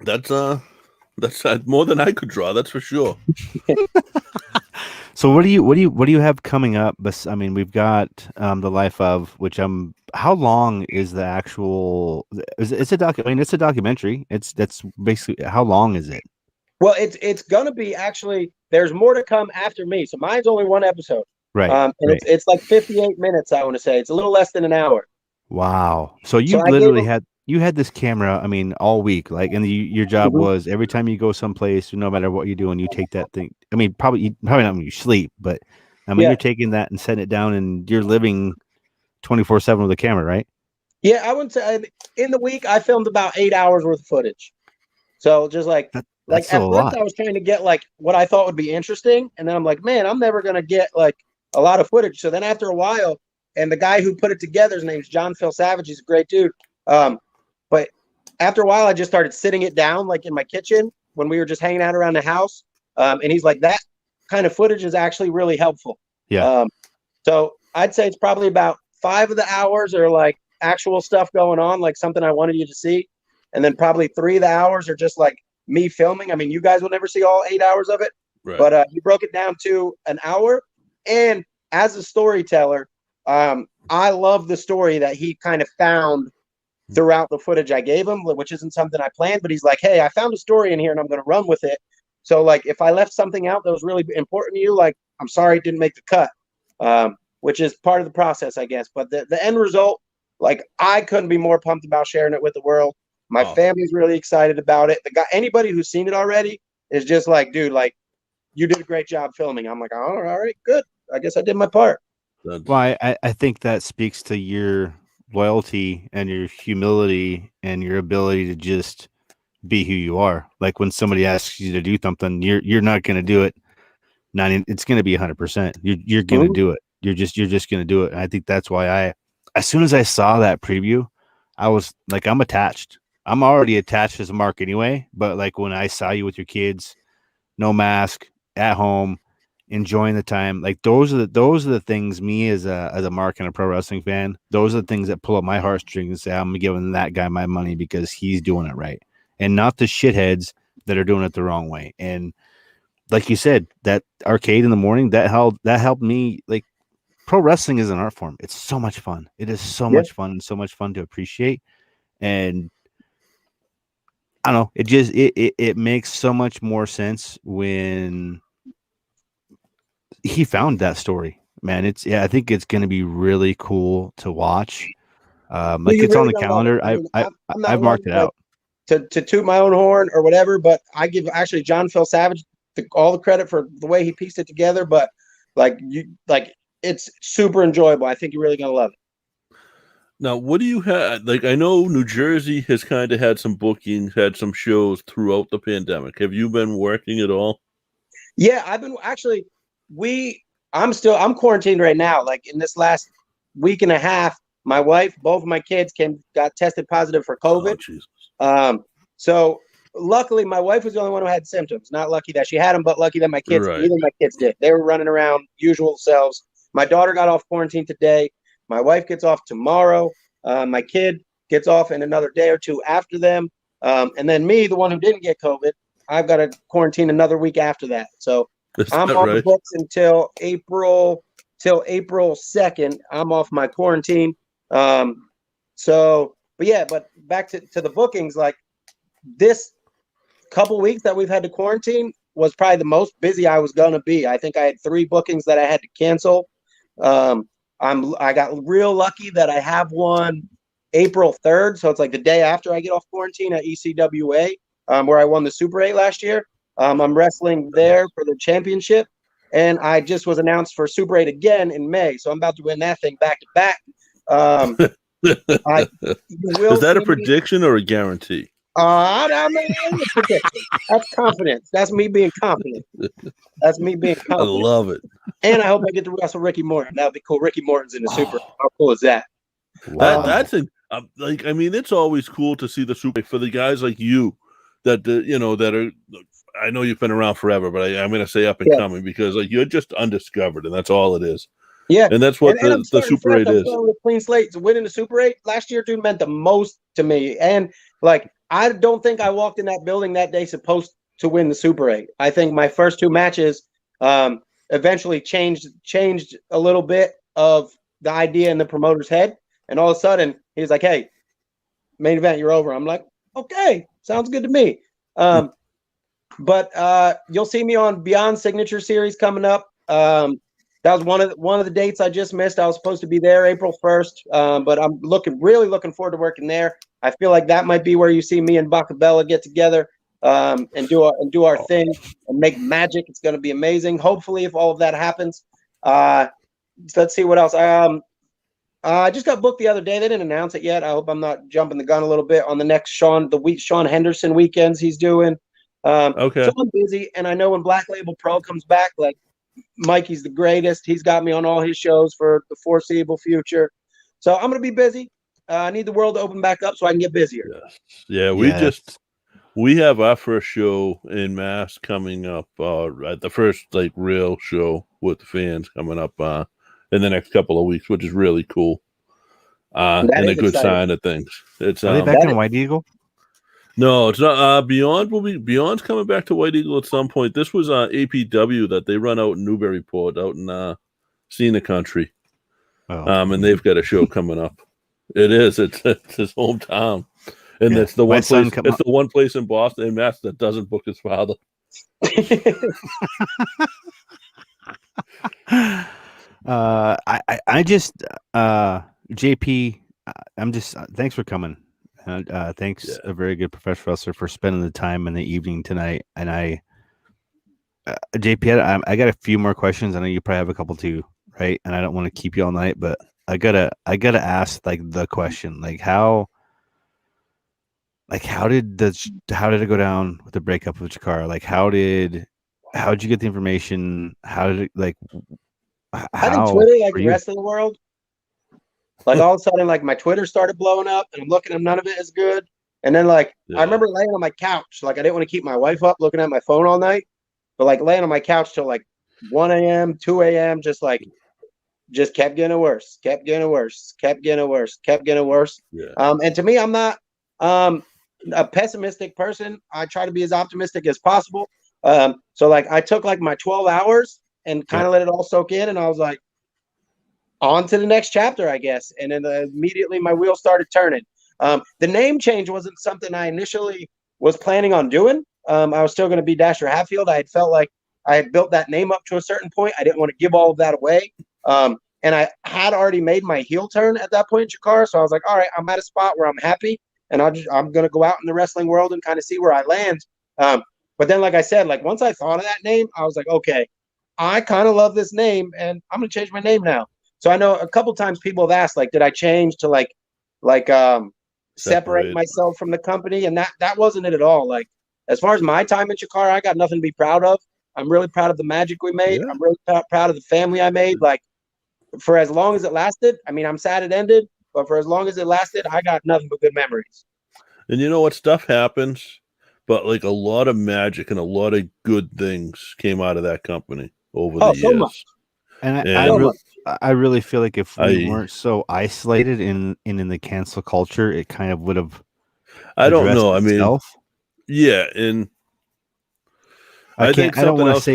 That's more than I could draw. That's for sure. So what do you have coming up? I mean, we've got The Life of, which how long is the actual? It's a documentary. That's basically, how long is it? Well, it's gonna be actually. There's more to come after me. So mine's only one episode. Right. It's like 58 minutes. I want to say it's a little less than an hour. Wow. So you literally had this camera, I mean, all week, and your job was every time you go someplace, no matter what you're doing, you take that thing. I mean, probably not when you sleep, but I mean, you're taking that and setting it down, and you're living 24/7 with the camera, right? Yeah, I wouldn't say in the week I filmed about 8 hours worth of footage. So just that's at first I was trying to get what I thought would be interesting, and then I'm like, man, I'm never gonna get a lot of footage. So then after a while, and the guy who put it together, his name's John Phil Savage. He's a great dude. But after a while, I just started sitting it down in my kitchen when we were just hanging out around the house. And he's like, that kind of footage is actually really helpful. Yeah. So I'd say it's probably about 5 of the hours are actual stuff going on, something I wanted you to see. And then probably 3 of the hours are just me filming. I mean, you guys will never see all 8 hours of it, right. But he broke it down to an hour. And as a storyteller, I love the story that he kind of found throughout the footage I gave him, which isn't something I planned, but he's like, hey, I found a story in here and I'm going to run with it. So if I left something out that was really important to you, I'm sorry it didn't make the cut, which is part of the process, I guess. But the end result, I couldn't be more pumped about sharing it with the world. My family's really excited about it. Anybody who's seen it already is just dude, you did a great job filming. I'm like, oh, all right, good. I guess I did my part. Well, I think that speaks to your loyalty and your humility and your ability to just be who you are. When somebody asks you to do something, you're not going to do it. It's going to be 100%. You're going to do it. You're just going to do it. And I think that's why as soon as I saw that preview, I was I'm attached. I'm already attached as Mark anyway. But when I saw you with your kids, no mask, at home, enjoying the time, those are the things, me as a Mark and a pro wrestling fan, those are the things that pull up my heartstrings and say, I'm giving that guy my money because he's doing it right, and not the shitheads that are doing it the wrong way. And like you said, that arcade in the morning, that helped me. Pro wrestling is an art form. It's so much fun. It is so much fun, and so much fun to appreciate. And I don't know, it makes so much more sense when he found that story, man. I think it's going to be really cool to watch. It's on the calendar. I've marked it out. To toot my own horn or whatever, but I give actually John Phil Savage all the credit for the way he pieced it together. But it's super enjoyable. I think you're really going to love it. Now, what do you have? I know New Jersey has kind of had some bookings, had some shows throughout the pandemic. Have you been working at all? Yeah, I've been actually. I'm quarantined right now. In this last week and a half, my wife, both of my kids got tested positive for COVID. So luckily my wife was the only one who had symptoms. Not lucky that she had them, but lucky that my kids, neither of my kids did. They were running around usual selves. My daughter got off quarantine today. My wife gets off tomorrow. My kid gets off in another day or two after them. And then me, the one who didn't get COVID, I've got to quarantine another week after that. So I'm on the books until April 2nd. I'm off my quarantine. But back to the bookings, this couple weeks that we've had to quarantine was probably the most busy I was going to be. I think I had 3 bookings that I had to cancel. I got real lucky that I have one April 3rd, so it's like the day after I get off quarantine at ECWA, where I won the Super 8 last year. I'm wrestling there for the championship, and I just was announced for Super 8 again in May, so I'm about to win that thing back to back. Is that a prediction or a guarantee? I mean, it's a prediction. That's confidence. That's me being confident. That's me being confident. I love it. And I hope I get to wrestle Ricky Morton. That would be cool. Ricky Morton's in the Super. How cool is that? That's like, I mean, it's always cool to see the Super for the guys like you that that are. I know you've been around forever, but I'm going to say up and coming because like you're just undiscovered, and that's all it is. Yeah, and that's what the Super 8 is. With clean slate, winning the Super 8 last year, dude, meant the most to me. And like, I don't think I walked in that building that day supposed to win the Super 8. I think my first two matches eventually changed a little bit of the idea in the promoter's head. And all of a sudden, he was like, "Hey, main event, you're over." I'm like, "Okay, sounds good to me." But you'll see me on Beyond Signature Series coming up. That was one of the dates I just missed. I was supposed to be there April 1st, but I'm really looking forward to working there. I feel like that might be where you see me and Bacabella get together and do our thing and make magic. It's going to be amazing. Hopefully, if all of that happens, let's see what else. I just got booked the other day. They didn't announce it yet. I hope I'm not jumping the gun a little bit on the next Sean Henderson weekends he's doing. Okay. So I'm busy, and I know when Black Label Pro comes back, like Mikey's the greatest. He's got me on all his shows for the foreseeable future. So I'm going to be busy. I need the world to open back up so I can get busier. Yes. We have our first show in Mass coming up. The first like real show with the fans coming up in the next couple of weeks, which is really cool. And a good sign of things. Are they back in White Eagle? No, it's not. Beyond's coming back to White Eagle at some point. This was APW that they run out in Newburyport, out in Cena Country. And they've got a show coming up. It is. It's his hometown, and it's the one place. It's the one place in Boston and Mass that doesn't book his father. I just JP. I'm just thanks for coming. Thanks, a very good professional wrestler, for spending the time in the evening tonight. And JP, I got a few more questions. I know you probably have a couple too, right? And I don't want to keep you all night, but I gotta ask like the question, like how did it go down with the breakup of Chikara? Like how did you get the information? How did it like? I think Twitter, like the rest of the world. Like all of a sudden, like my Twitter started blowing up, and I'm looking at none of it is good. And then I remember laying on my couch, like I didn't want to keep my wife up looking at my phone all night, but like laying on my couch till like 1 a.m., 2 a.m., just kept getting worse, kept getting worse. Yeah. And to me, I'm not a pessimistic person. I try to be as optimistic as possible. So like I took like my 12 hours and kind of let it all soak in, and I was like, on to the next chapter, I guess. And then immediately my wheels started turning. The name change wasn't something I initially was planning on doing. I was still going to be Dasher Hatfield. I had felt like I had built that name up to a certain point. I didn't want to give all of that away. And I had already made my heel turn at that point in Chikara. So I was like, all right, I'm at a spot where I'm happy, and I'm going to go out in the wrestling world and kind of see where I land. But then, like I said, like once I thought of that name, I was like, okay, I kind of love this name, and I'm going to change my name now. So I know a couple times people have asked, like, did I change to like separate myself from the company? And that wasn't it at all. Like, as far as my time in Chikara, I got nothing to be proud of. I'm really proud of the magic we made. Yeah. I'm really proud of the family I made. Like, for as long as it lasted, I mean, I'm sad it ended, but for as long as it lasted, I got nothing but good memories. And you know what? Stuff happens, but like a lot of magic and a lot of good things came out of that company over the years. So much. And I really feel like if we weren't so isolated in the cancel culture, it kind of would have. I don't know. Itself. I mean, yeah, and I don't want to say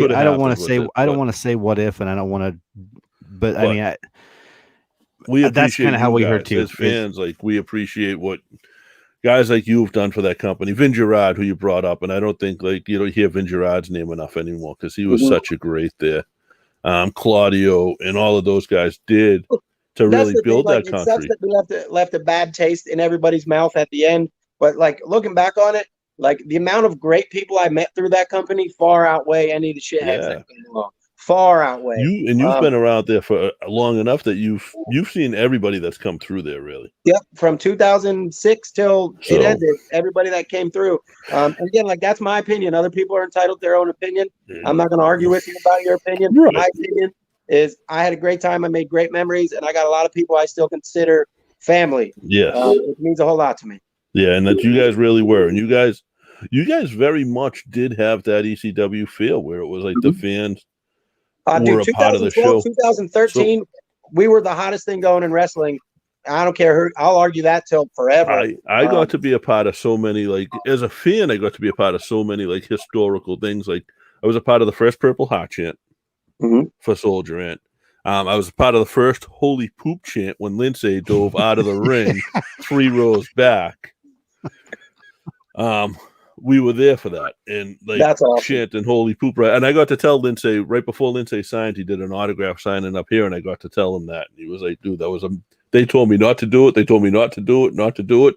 what if, and I don't want to. But I mean, we appreciate that's kind of how we heard too. As fans, like we appreciate what guys like you've done for that company. Vin Gerard, who you brought up, and I don't think like you don't hear Vin Gerard's name enough anymore because he was such a great there. Claudio and all of those guys did to That's really the thing. build Like, that it sucks country. that we left a bad taste in everybody's mouth at the end. But like looking back on it, like the amount of great people I met through that company far outweigh any of the shitheads Yeah. that came along. Far outweigh. You've been around there for long enough that you've seen everybody that's come through there, really. Yep, from 2006 till it So ended, everybody that came through. And again, like that's my opinion. Other people are entitled to their own opinion. I'm not going to argue with you about your opinion. Right. My opinion is I had a great time. I made great memories, and I got a lot of people I still consider family. yes, It means a whole lot to me. yeah, and that you guys really were, and you guys very much did have that ECW feel where it was like the fans were Dude, a part of the 2012, show. 2013, we were the hottest thing going in wrestling. I don't care who. I'll argue that till forever. I got to be a part of so many, like as a fan, I got to be a part of so many like historical things. Like I was a part of the first Purple Heart chant for Soldier Ant. I was a part of the first Holy Poop chant when Lindsay dove out of the ring 3 rows back. We were there for that, and like That's awesome. chanting Holy Poop, right? And I got to tell Lindsay right before Lindsay signed, he did an autograph signing up here, and I got to tell him that, and he was like, "Dude, that was a." They told me not to do it. They told me not to do it, not to do it.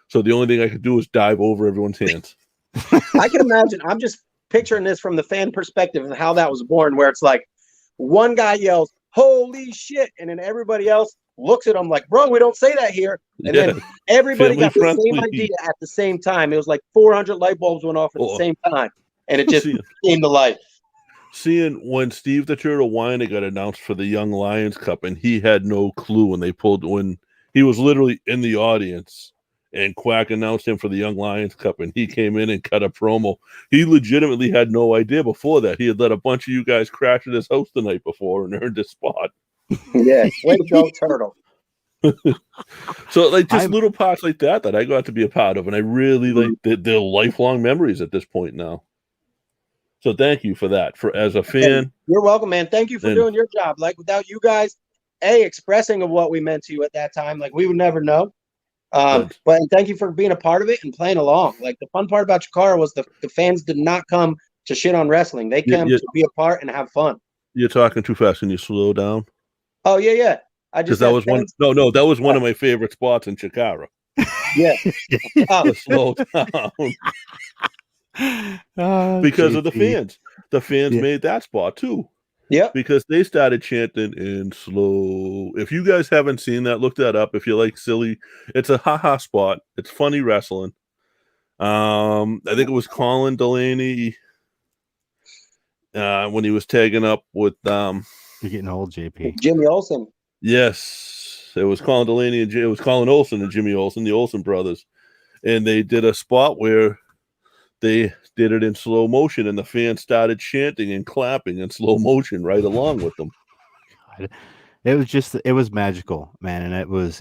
So the only thing I could do is dive over everyone's hands. I can imagine. I'm just picturing this from the fan perspective of how that was born, where it's like one guy yells, "Holy shit!" and then everybody else looks at him like, "Bro, we don't say that here." And then everybody got the same idea at the same time. It was like 400 light bulbs went off at the same time, and it just came to life. Seeing when Steve the Turtle Weiner got announced for the Young Lions Cup, and he had no clue when he was literally in the audience, and Quack announced him for the Young Lions Cup, and he came in and cut a promo. He legitimately had no idea before that. He had let a bunch of you guys crash at his house the night before and earned his spot. Yeah, way to go, Turtle. So like just little parts like that I got to be a part of, and I really like they're lifelong memories at this point now. So thank you for that. For as a fan, you're welcome, man. Thank you for doing your job. Like without you guys, expressing of what we meant to you at that time, like we would never know. But thank you for being a part of it and playing along. Like the fun part about Chikara was the fans did not come to shit on wrestling. They came to be a part and have fun. You're talking too fast. Can you slow down? Oh yeah. I just that was fans. That was one of my favorite spots in Chikara. Yeah. Slow down. Because of the fans. The fans made that spot too. Yeah. Because they started chanting in slow. If you guys haven't seen that, look that up. If you like silly, it's a haha spot. It's funny wrestling. I think it was Colin Delaney when he was tagging up with You're getting old, JP. Jimmy Olsen. Yes. It was Colin Delaney and it was Colin Olsen and Jimmy Olsen, the Olsen brothers. And they did a spot where they did it in slow motion, and the fans started chanting and clapping in slow motion right along with them. God. It was magical, man. And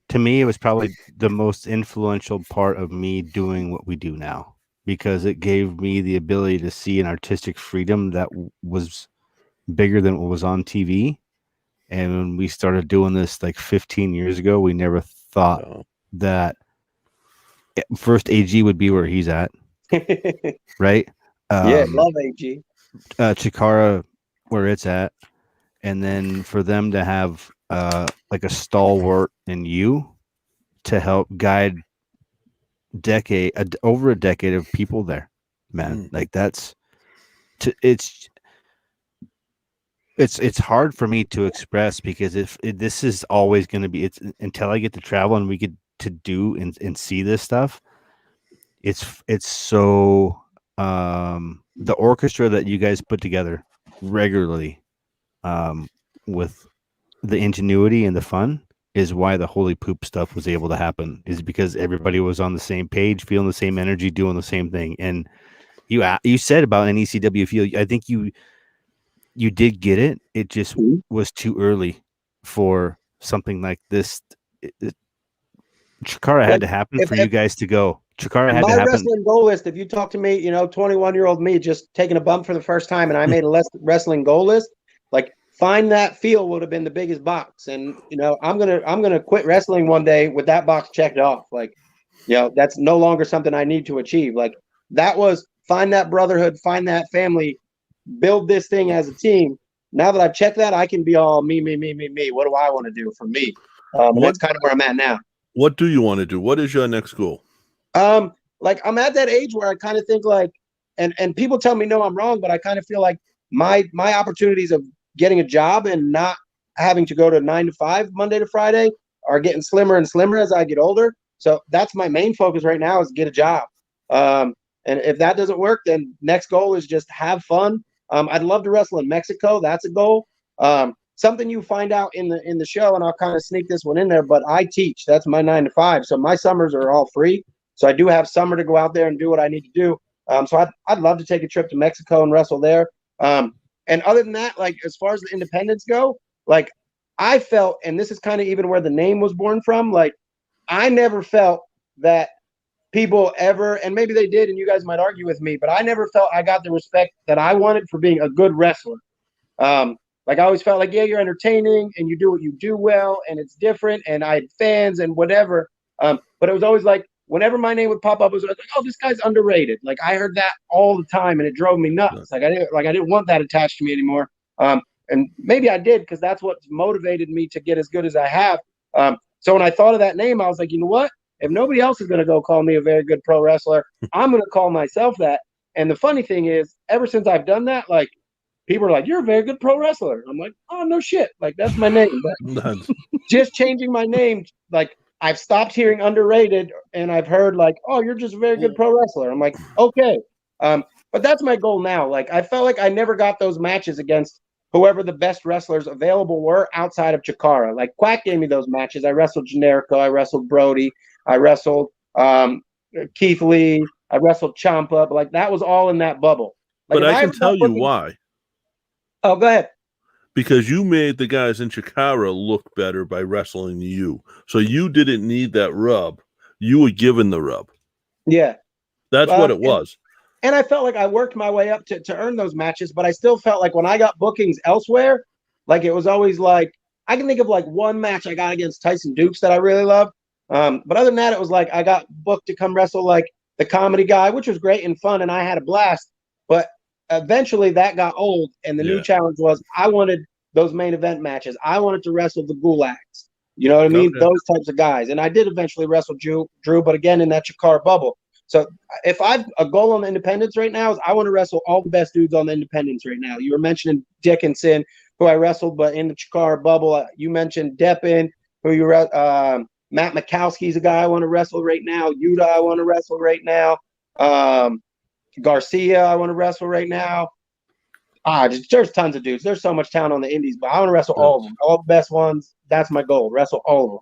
to me, it was probably the most influential part of me doing what we do now, because it gave me the ability to see an artistic freedom that was bigger than what was on TV. And when we started doing this like 15 years ago, we never thought that first AG would be where he's at. Right? Love AG. Chikara where it's at. And then for them to have like a stalwart in you to help guide over a decade of people there, man. Like it's hard for me to express, because this is always going to be, it's until I get to travel and we get to do and see this stuff. It's so the orchestra that you guys put together regularly with the ingenuity and the fun is why the Holy Poop stuff was able to happen, is because everybody was on the same page, feeling the same energy, doing the same thing. And you said about an ECW feel, I think you did get it. It just was too early for something like this. Chikara had to happen for you guys to go. Chikara had to happen. My wrestling goal list, if you talk to me, 21-year-old me just taking a bump for the first time, and I made a wrestling goal list, like find that feel would have been the biggest box. And I'm gonna quit wrestling one day with that box checked off. Like, that's no longer something I need to achieve. Like that was find that brotherhood, find that family, build this thing as a team. now that I've checked that, I can be all me. What do I want to do for me? And that's kind of where I'm at now. What do you want to do? What is your next goal? Like I'm at that age where I kind of think like, and people tell me no, I'm wrong, but I kind of feel like my opportunities of getting a job and not having to go to 9 to 5 Monday to Friday are getting slimmer and slimmer as I get older. So that's my main focus right now, is get a job. And if that doesn't work, then next goal is just have fun. I'd love to wrestle in Mexico. That's a goal. Something you find out in the show, and I'll kind of sneak this one in there, but I teach. That's my 9 to 5. So my summers are all free. So I do have summer to go out there and do what I need to do. So I'd love to take a trip to Mexico and wrestle there. And other than that, like as far as the independents go, like I felt, and this is kind of even where the name was born from, like I never felt that people ever, and maybe they did, and you guys might argue with me, but I never felt I got the respect that I wanted for being a good wrestler. Like I always felt like, yeah, you're entertaining and you do what you do well and it's different and I had fans and whatever. But it was always like, whenever my name would pop up, it was like, oh, this guy's underrated. Like I heard that all the time and it drove me nuts. Like I didn't want that attached to me anymore. And maybe I did, because that's what motivated me to get as good as I have. So when I thought of that name, I was like, you know what? If nobody else is going to go call me a very good pro wrestler, I'm going to call myself that. And the funny thing is, ever since I've done that, like people are like, you're a very good pro wrestler. I'm like, oh, no shit. Like that's my name. But just changing my name, like I've stopped hearing underrated and I've heard like, oh, you're just a very good pro wrestler. I'm like, okay. But that's my goal now. Like I felt like I never got those matches against whoever the best wrestlers available were outside of Chikara. Like Quack gave me those matches. I wrestled Generico. I wrestled Brody. I wrestled Keith Lee. I wrestled Ciampa. But like that was all in that bubble. Like, but I can tell you why. Oh, go ahead. Because you made the guys in Chikara look better by wrestling you. So you didn't need that rub. You were given the rub. Yeah. That's what it was. And I felt like I worked my way up to earn those matches, but I still felt like when I got bookings elsewhere, like it was always like, I can think of like one match I got against Tyson Dukes that I really loved. But other than that, it was like I got booked to come wrestle like the comedy guy, which was great and fun, and I had a blast. But eventually that got old, and the new challenge was I wanted those main event matches. I wanted to wrestle the Gulags. You know what I mean? Okay. Those types of guys. And I did eventually wrestle Drew, but again, in that Chikara bubble. So if I've a goal on the independents right now, is I want to wrestle all the best dudes on the independents right now. You were mentioning Dickinson, who I wrestled, but in the Chikara bubble. You mentioned Deppin, who you Matt Mikowski's a guy I want to wrestle right now. Yuta, I want to wrestle right now. Garcia, I want to wrestle right now. There's tons of dudes. There's so much talent on the indies, but I want to wrestle all of them, all the best ones. That's my goal. Wrestle all of them.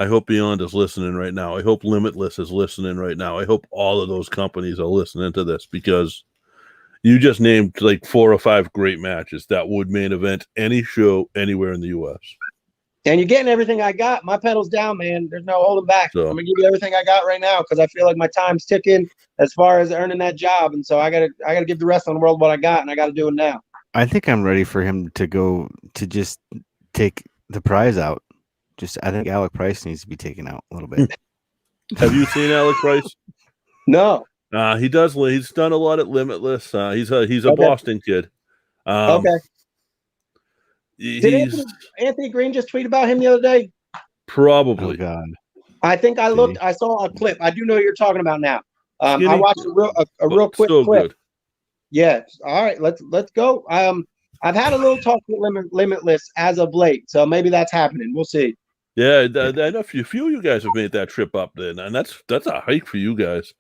I hope Beyond is listening right now. I hope Limitless is listening right now. I hope all of those companies are listening to this, because you just named like 4 or 5 great matches that would main event any show anywhere in the U.S. And you're getting everything I got. My pedal's down, man. There's no holding back. So I'm gonna give you everything I got right now, because I feel like my time's ticking as far as earning that job, and so I gotta give the rest of the world what I got, and I got to do it now. I think I'm ready for him to go to just take the prize out. I think Alec Price needs to be taken out a little bit. Have you seen Alec Price? No. He does. He's done a lot at Limitless. He's a Boston kid. Okay. Did Anthony Green just tweet about him the other day? Probably. Oh God. I think I looked. I saw a clip. I do know what you're talking about now. I watched a real quick clip. Good. Yeah. All right. Let's go. I've had a little talk with Limitless as of late, so maybe that's happening. We'll see. Yeah, I know a few of you guys have made that trip up there, and that's a hike for you guys.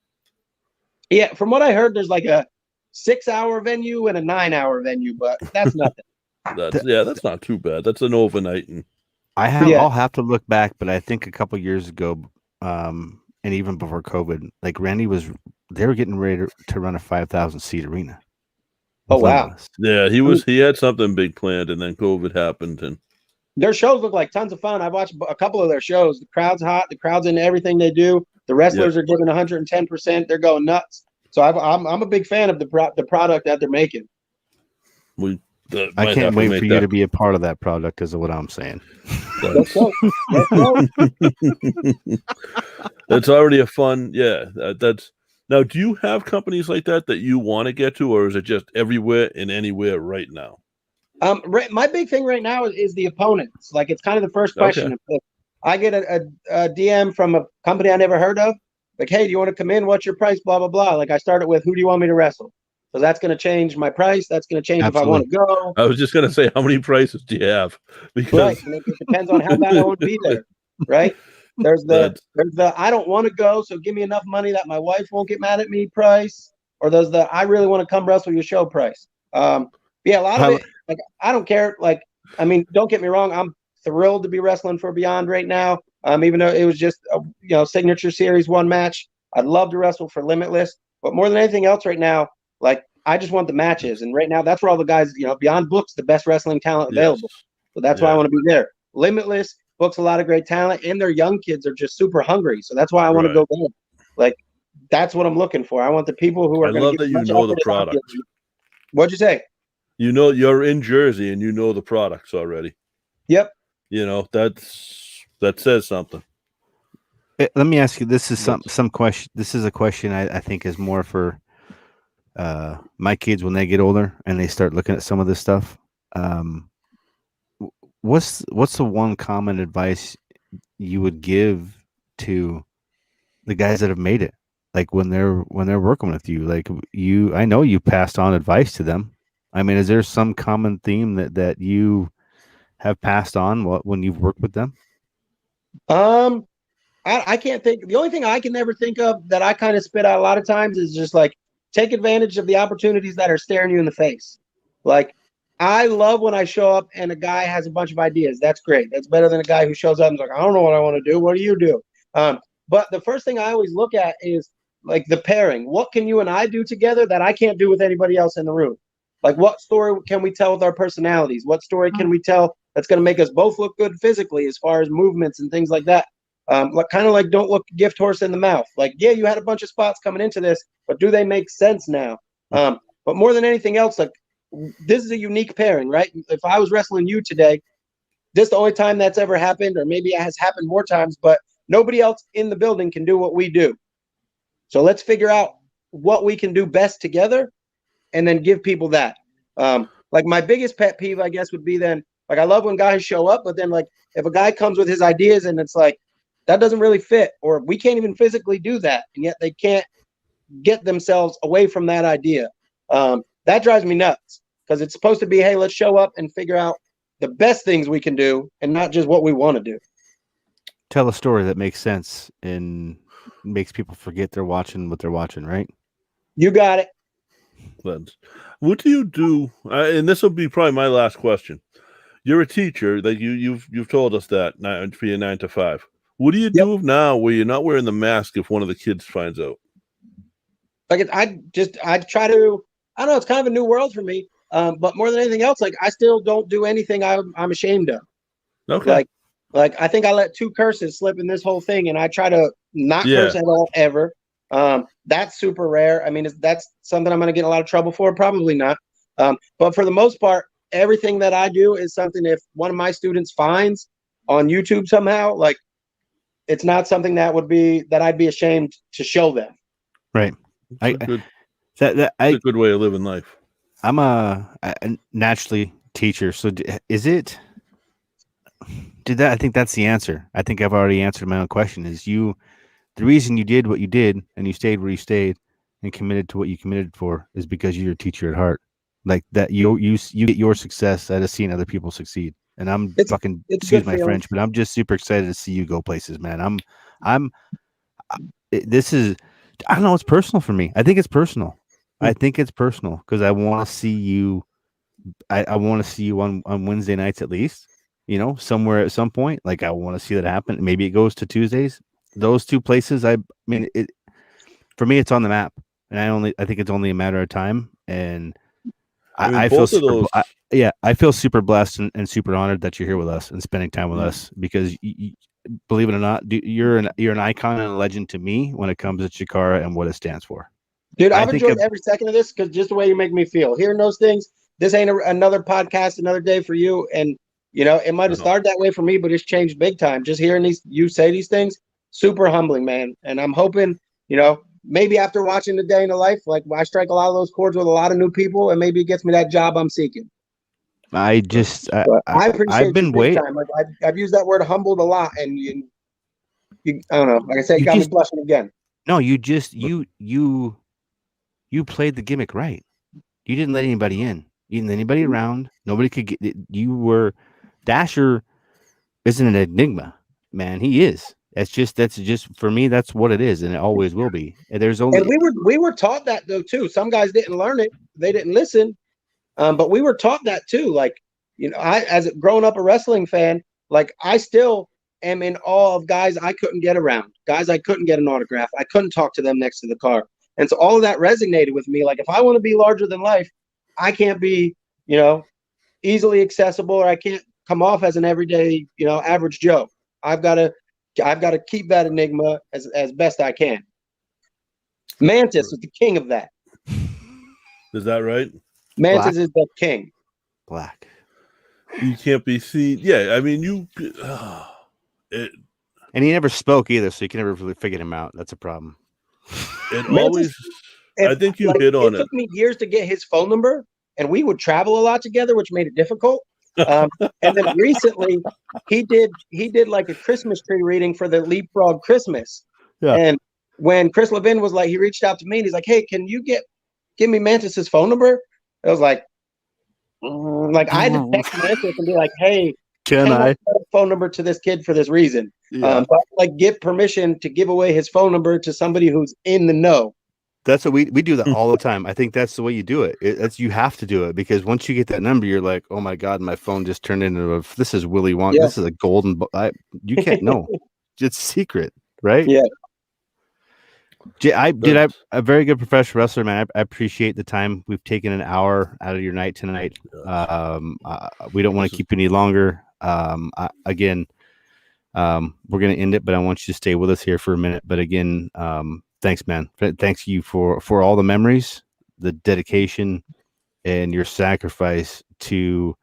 Yeah, from what I heard, there's like a 6-hour venue and a 9-hour venue, but that's nothing. That's not too bad. That's an overnight. And I'll have to look back, but I think a couple years ago, and even before COVID, like Randy they were getting ready to run a 5,000 seat arena. Oh wow! Yeah, he had something big planned, and then COVID happened, and their shows look like tons of fun. I've watched a couple of their shows. The crowd's hot. The crowd's into everything they do. The wrestlers are giving 110%. They're going nuts. So I'm a big fan of the product that they're making. I can't wait for you to be a part of that product, is what I'm saying. Let's go. It's already a fun. Yeah, that's. Now, do you have companies like that you want to get to, or is it just everywhere and anywhere right now? My big thing right now is the opponents. Like, it's kind of the first question. Okay. If I get a DM from a company I never heard of, like, hey, do you want to come in? What's your price? Blah, blah, blah. Like, I started with, who do you want me to wrestle? So that's going to change my price. That's going to change if I want to go. I was just gonna say, how many prices do you have? Right. Because And it depends on how bad I would be there. Right. There's that's the I don't want to go, so give me enough money that my wife won't get mad at me price. Or there's the I really want to come wrestle your show price. Yeah, a lot of it, like, I don't care. Like, I mean, don't get me wrong, I'm thrilled to be wrestling for Beyond right now. Even though it was just a signature series one match. I'd love to wrestle for Limitless, but more than anything else right now, like, I just want the matches. And right now, that's where all the guys, Beyond books the best wrestling talent available. So that's why I want to be there. Limitless books a lot of great talent, and their young kids are just super hungry. So that's why I want to go there. Like, that's what I'm looking for. I want the people who are going to love get that you know the product. What'd you say? You know, you're in Jersey and you know the products already. Yep. That says something. Let me ask you. This is some question. This is a question I think is more for my kids when they get older and they start looking at some of this stuff. What's the one common advice you would give to the guys that have made it? Like, when they're working with you, like, I know you passed on advice to them. I mean, is there some common theme that you have passed on when you've worked with them? I can't think. The only thing I can never think of that I kind of spit out a lot of times is just like, take advantage of the opportunities that are staring you in the face. Like, I love when I show up and a guy has a bunch of ideas. That's great. That's better than a guy who shows up and is like, I don't know what I want to do. What do you do? But the first thing I always look at is, like, the pairing. What can you and I do together that I can't do with anybody else in the room? Like, what story can we tell with our personalities? What story can we tell that's going to make us both look good physically as far as movements and things like that? Kind of like, don't look gift horse in the mouth. Like, yeah, you had a bunch of spots coming into this, but do they make sense now? But more than anything else, like, this is a unique pairing, right? If I was wrestling you today, this is the only time that's ever happened, or maybe it has happened more times, but nobody else in the building can do what we do. So let's figure out what we can do best together and then give people that. Like, my biggest pet peeve, I guess, would be then, like, I love when guys show up, but then, like, if a guy comes with his ideas and it's like, that doesn't really fit, or we can't even physically do that, and yet they can't get themselves away from that idea. That drives me nuts, because it's supposed to be, hey, let's show up and figure out the best things we can do and not just what we want to do. Tell a story that makes sense and makes people forget they're watching what they're watching, right? You got it. What do you do? And this will be probably my last question. You're a teacher. That you've told us that for your 9 to 5. What do you do now where you're not wearing the mask if one of the kids finds out? Like, I try to. I don't know. It's kind of a new world for me. But more than anything else, like, I still don't do anything I'm ashamed of. Okay. Like I think I let 2 curses slip in this whole thing, and I try to not curse at all ever. That's super rare. I mean, that's something I'm going to get in a lot of trouble for? Probably not. But for the most part, everything that I do is something, if one of my students finds on YouTube somehow, like, it's not something that I'd be ashamed to show them. Right. That's a good way of living life. I'm a naturally teacher. So is it? I think that's the answer. I think I've already answered my own question. The reason you did what you did and you stayed where you stayed and committed to what you committed for is because you're a teacher at heart. Like that, you get your success out of seeing other people succeed. And I'm excuse my French, but I'm just super excited to see you go places, man. This is, I don't know, it's personal for me. I think it's personal. I think it's personal because I want to see you. I want to see you on Wednesday nights at least. Somewhere at some point. Like, I want to see that happen. Maybe it goes to Tuesdays. Those 2 places. I mean, for me, it's on the map, and I think it's only a matter of time. And I feel I feel super blessed and super honored that you're here with us and spending time with us, because believe it or not, you're an icon and a legend to me when it comes to Chikara and what it stands for. Dude, I've enjoyed every second of this, because just the way you make me feel. Hearing those things, this ain't another podcast, another day for you. And, it might have started that way for me, but it's changed big time. Just hearing you say these things, super humbling, man. And I'm hoping, maybe after watching The Day in the Life, like, I strike a lot of those chords with a lot of new people, and maybe it gets me that job I'm seeking. I just But I appreciate I've you been big waiting. time. Like I've used that word humbled a lot, and you I don't know. Like I said, it You got me just blushing again. no, you just you played the gimmick right. You didn't let anybody in. You didn't let anybody around. Nobody could get. You were Dasher isn't an enigma, man. He is. That's just for me. That's what it is, and it always will be. And there's And only we were taught that though too. Some guys didn't learn it; they didn't listen. But we were taught that too. Like I as a grown up a wrestling fan, like I still am in awe of guys I couldn't get around, guys I couldn't get an autograph, I couldn't talk to them next to the car, and so all of that resonated with me. Like if I want to be larger than life, I can't be easily accessible, or I can't come off as an everyday average Joe. I've got to keep that enigma as best I can. Mantis is the king of that. Is that right? Mantis Black. is the king. black. You can't be seen. Yeah, I mean, it And he never spoke either, so you can never really figure him out. That's a problem. Mantis, always. I think you hit on it it. took me years to get his phone number, and we would travel a lot together, which made it difficult. And then recently, he did like a Christmas tree reading for the Leapfrog Christmas. Yeah. And when Chris Levin was like, he reached out to me and he's like, "Hey, can you give me Mantis's phone number?" I was like I had to text Mantis and be like, "Hey, Can I? get a phone number to this kid for this reason?" Yeah. But like, get permission to give away his phone number to somebody who's in the know. That's what we do that all the time. I think that's the way you do it. That's you have to do it because once you get that number, you're like, oh my god, my phone just turned into this is Willy Wonka. Yeah. This is a golden. You can't know. It's secret, right? Yeah. A very good professional wrestler, man. I appreciate the time. We've taken an hour out of your night tonight. We don't want to keep you any longer. Again, we're going to end it, but I want you to stay with us here for a minute. But again, thanks, man. Thanks you for all the memories, the dedication, and your sacrifice to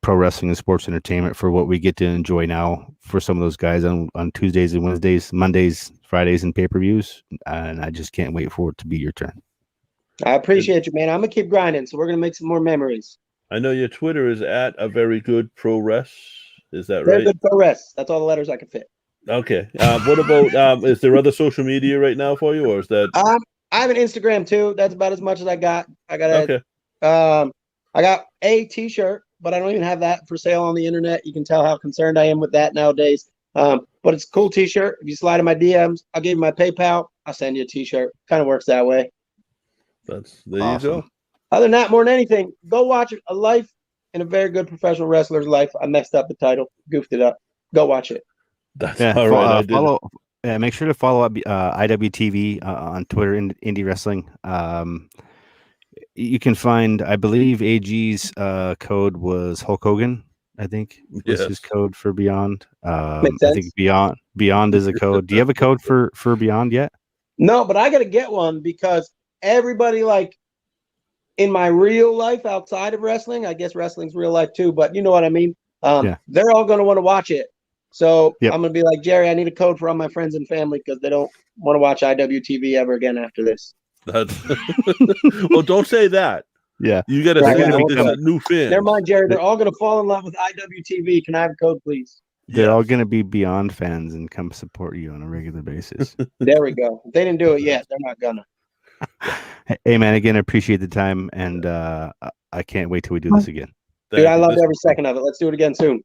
pro wrestling and sports entertainment for what we get to enjoy now for some of those guys on Tuesdays and Wednesdays, Mondays, Fridays, and pay-per-views. And I just can't wait for it to be your turn. I appreciate you, man. I'm going to keep grinding, so we're going to make some more memories. I know your Twitter is at a very good pro res. Is that Very right? good pro rest. That's all the letters I can fit. Okay. What about is there other social media right now for you, or is that I have an Instagram too. That's about as much as I got. I got okay? I got a T-shirt, but I don't even have that for sale on the internet. You can tell how concerned I am with that nowadays. But it's a cool T-shirt. If you slide in my DMs, I'll give you my PayPal. I'll send you a T-shirt. Kind of works that way. There Awesome. you go. Other than that, more than anything, go watch A Life in a Very Good Professional Wrestler's Life. I messed up the title, goofed it up. Go watch it. That's all right. I did. Follow. Yeah, make sure to follow up IWTV on Twitter, Indie Wrestling. You can find, I believe, AG's code was Hulk Hogan. I think was his code for Beyond. I think Beyond is a code. Do you have a code for Beyond yet? No, but I got to get one because everybody, like in my real life outside of wrestling, I guess wrestling's real life too, but you know what I mean? They're all going to want to watch it. So I'm going to be like, Jerry, I need a code for all my friends and family because they don't want to watch IWTV ever again after this. Well, don't say that. Yeah. You got to say that there's a new fan. Never mind, Jerry. They're all going to fall in love with IWTV. Can I have a code, please? They're all going to be Beyond fans and come support you on a regular basis. There we go. If they didn't do it yet, they're not going to. Hey, man, again, I appreciate the time, and I can't wait till we do this again. Dude, I loved every second of it. Let's do it again soon.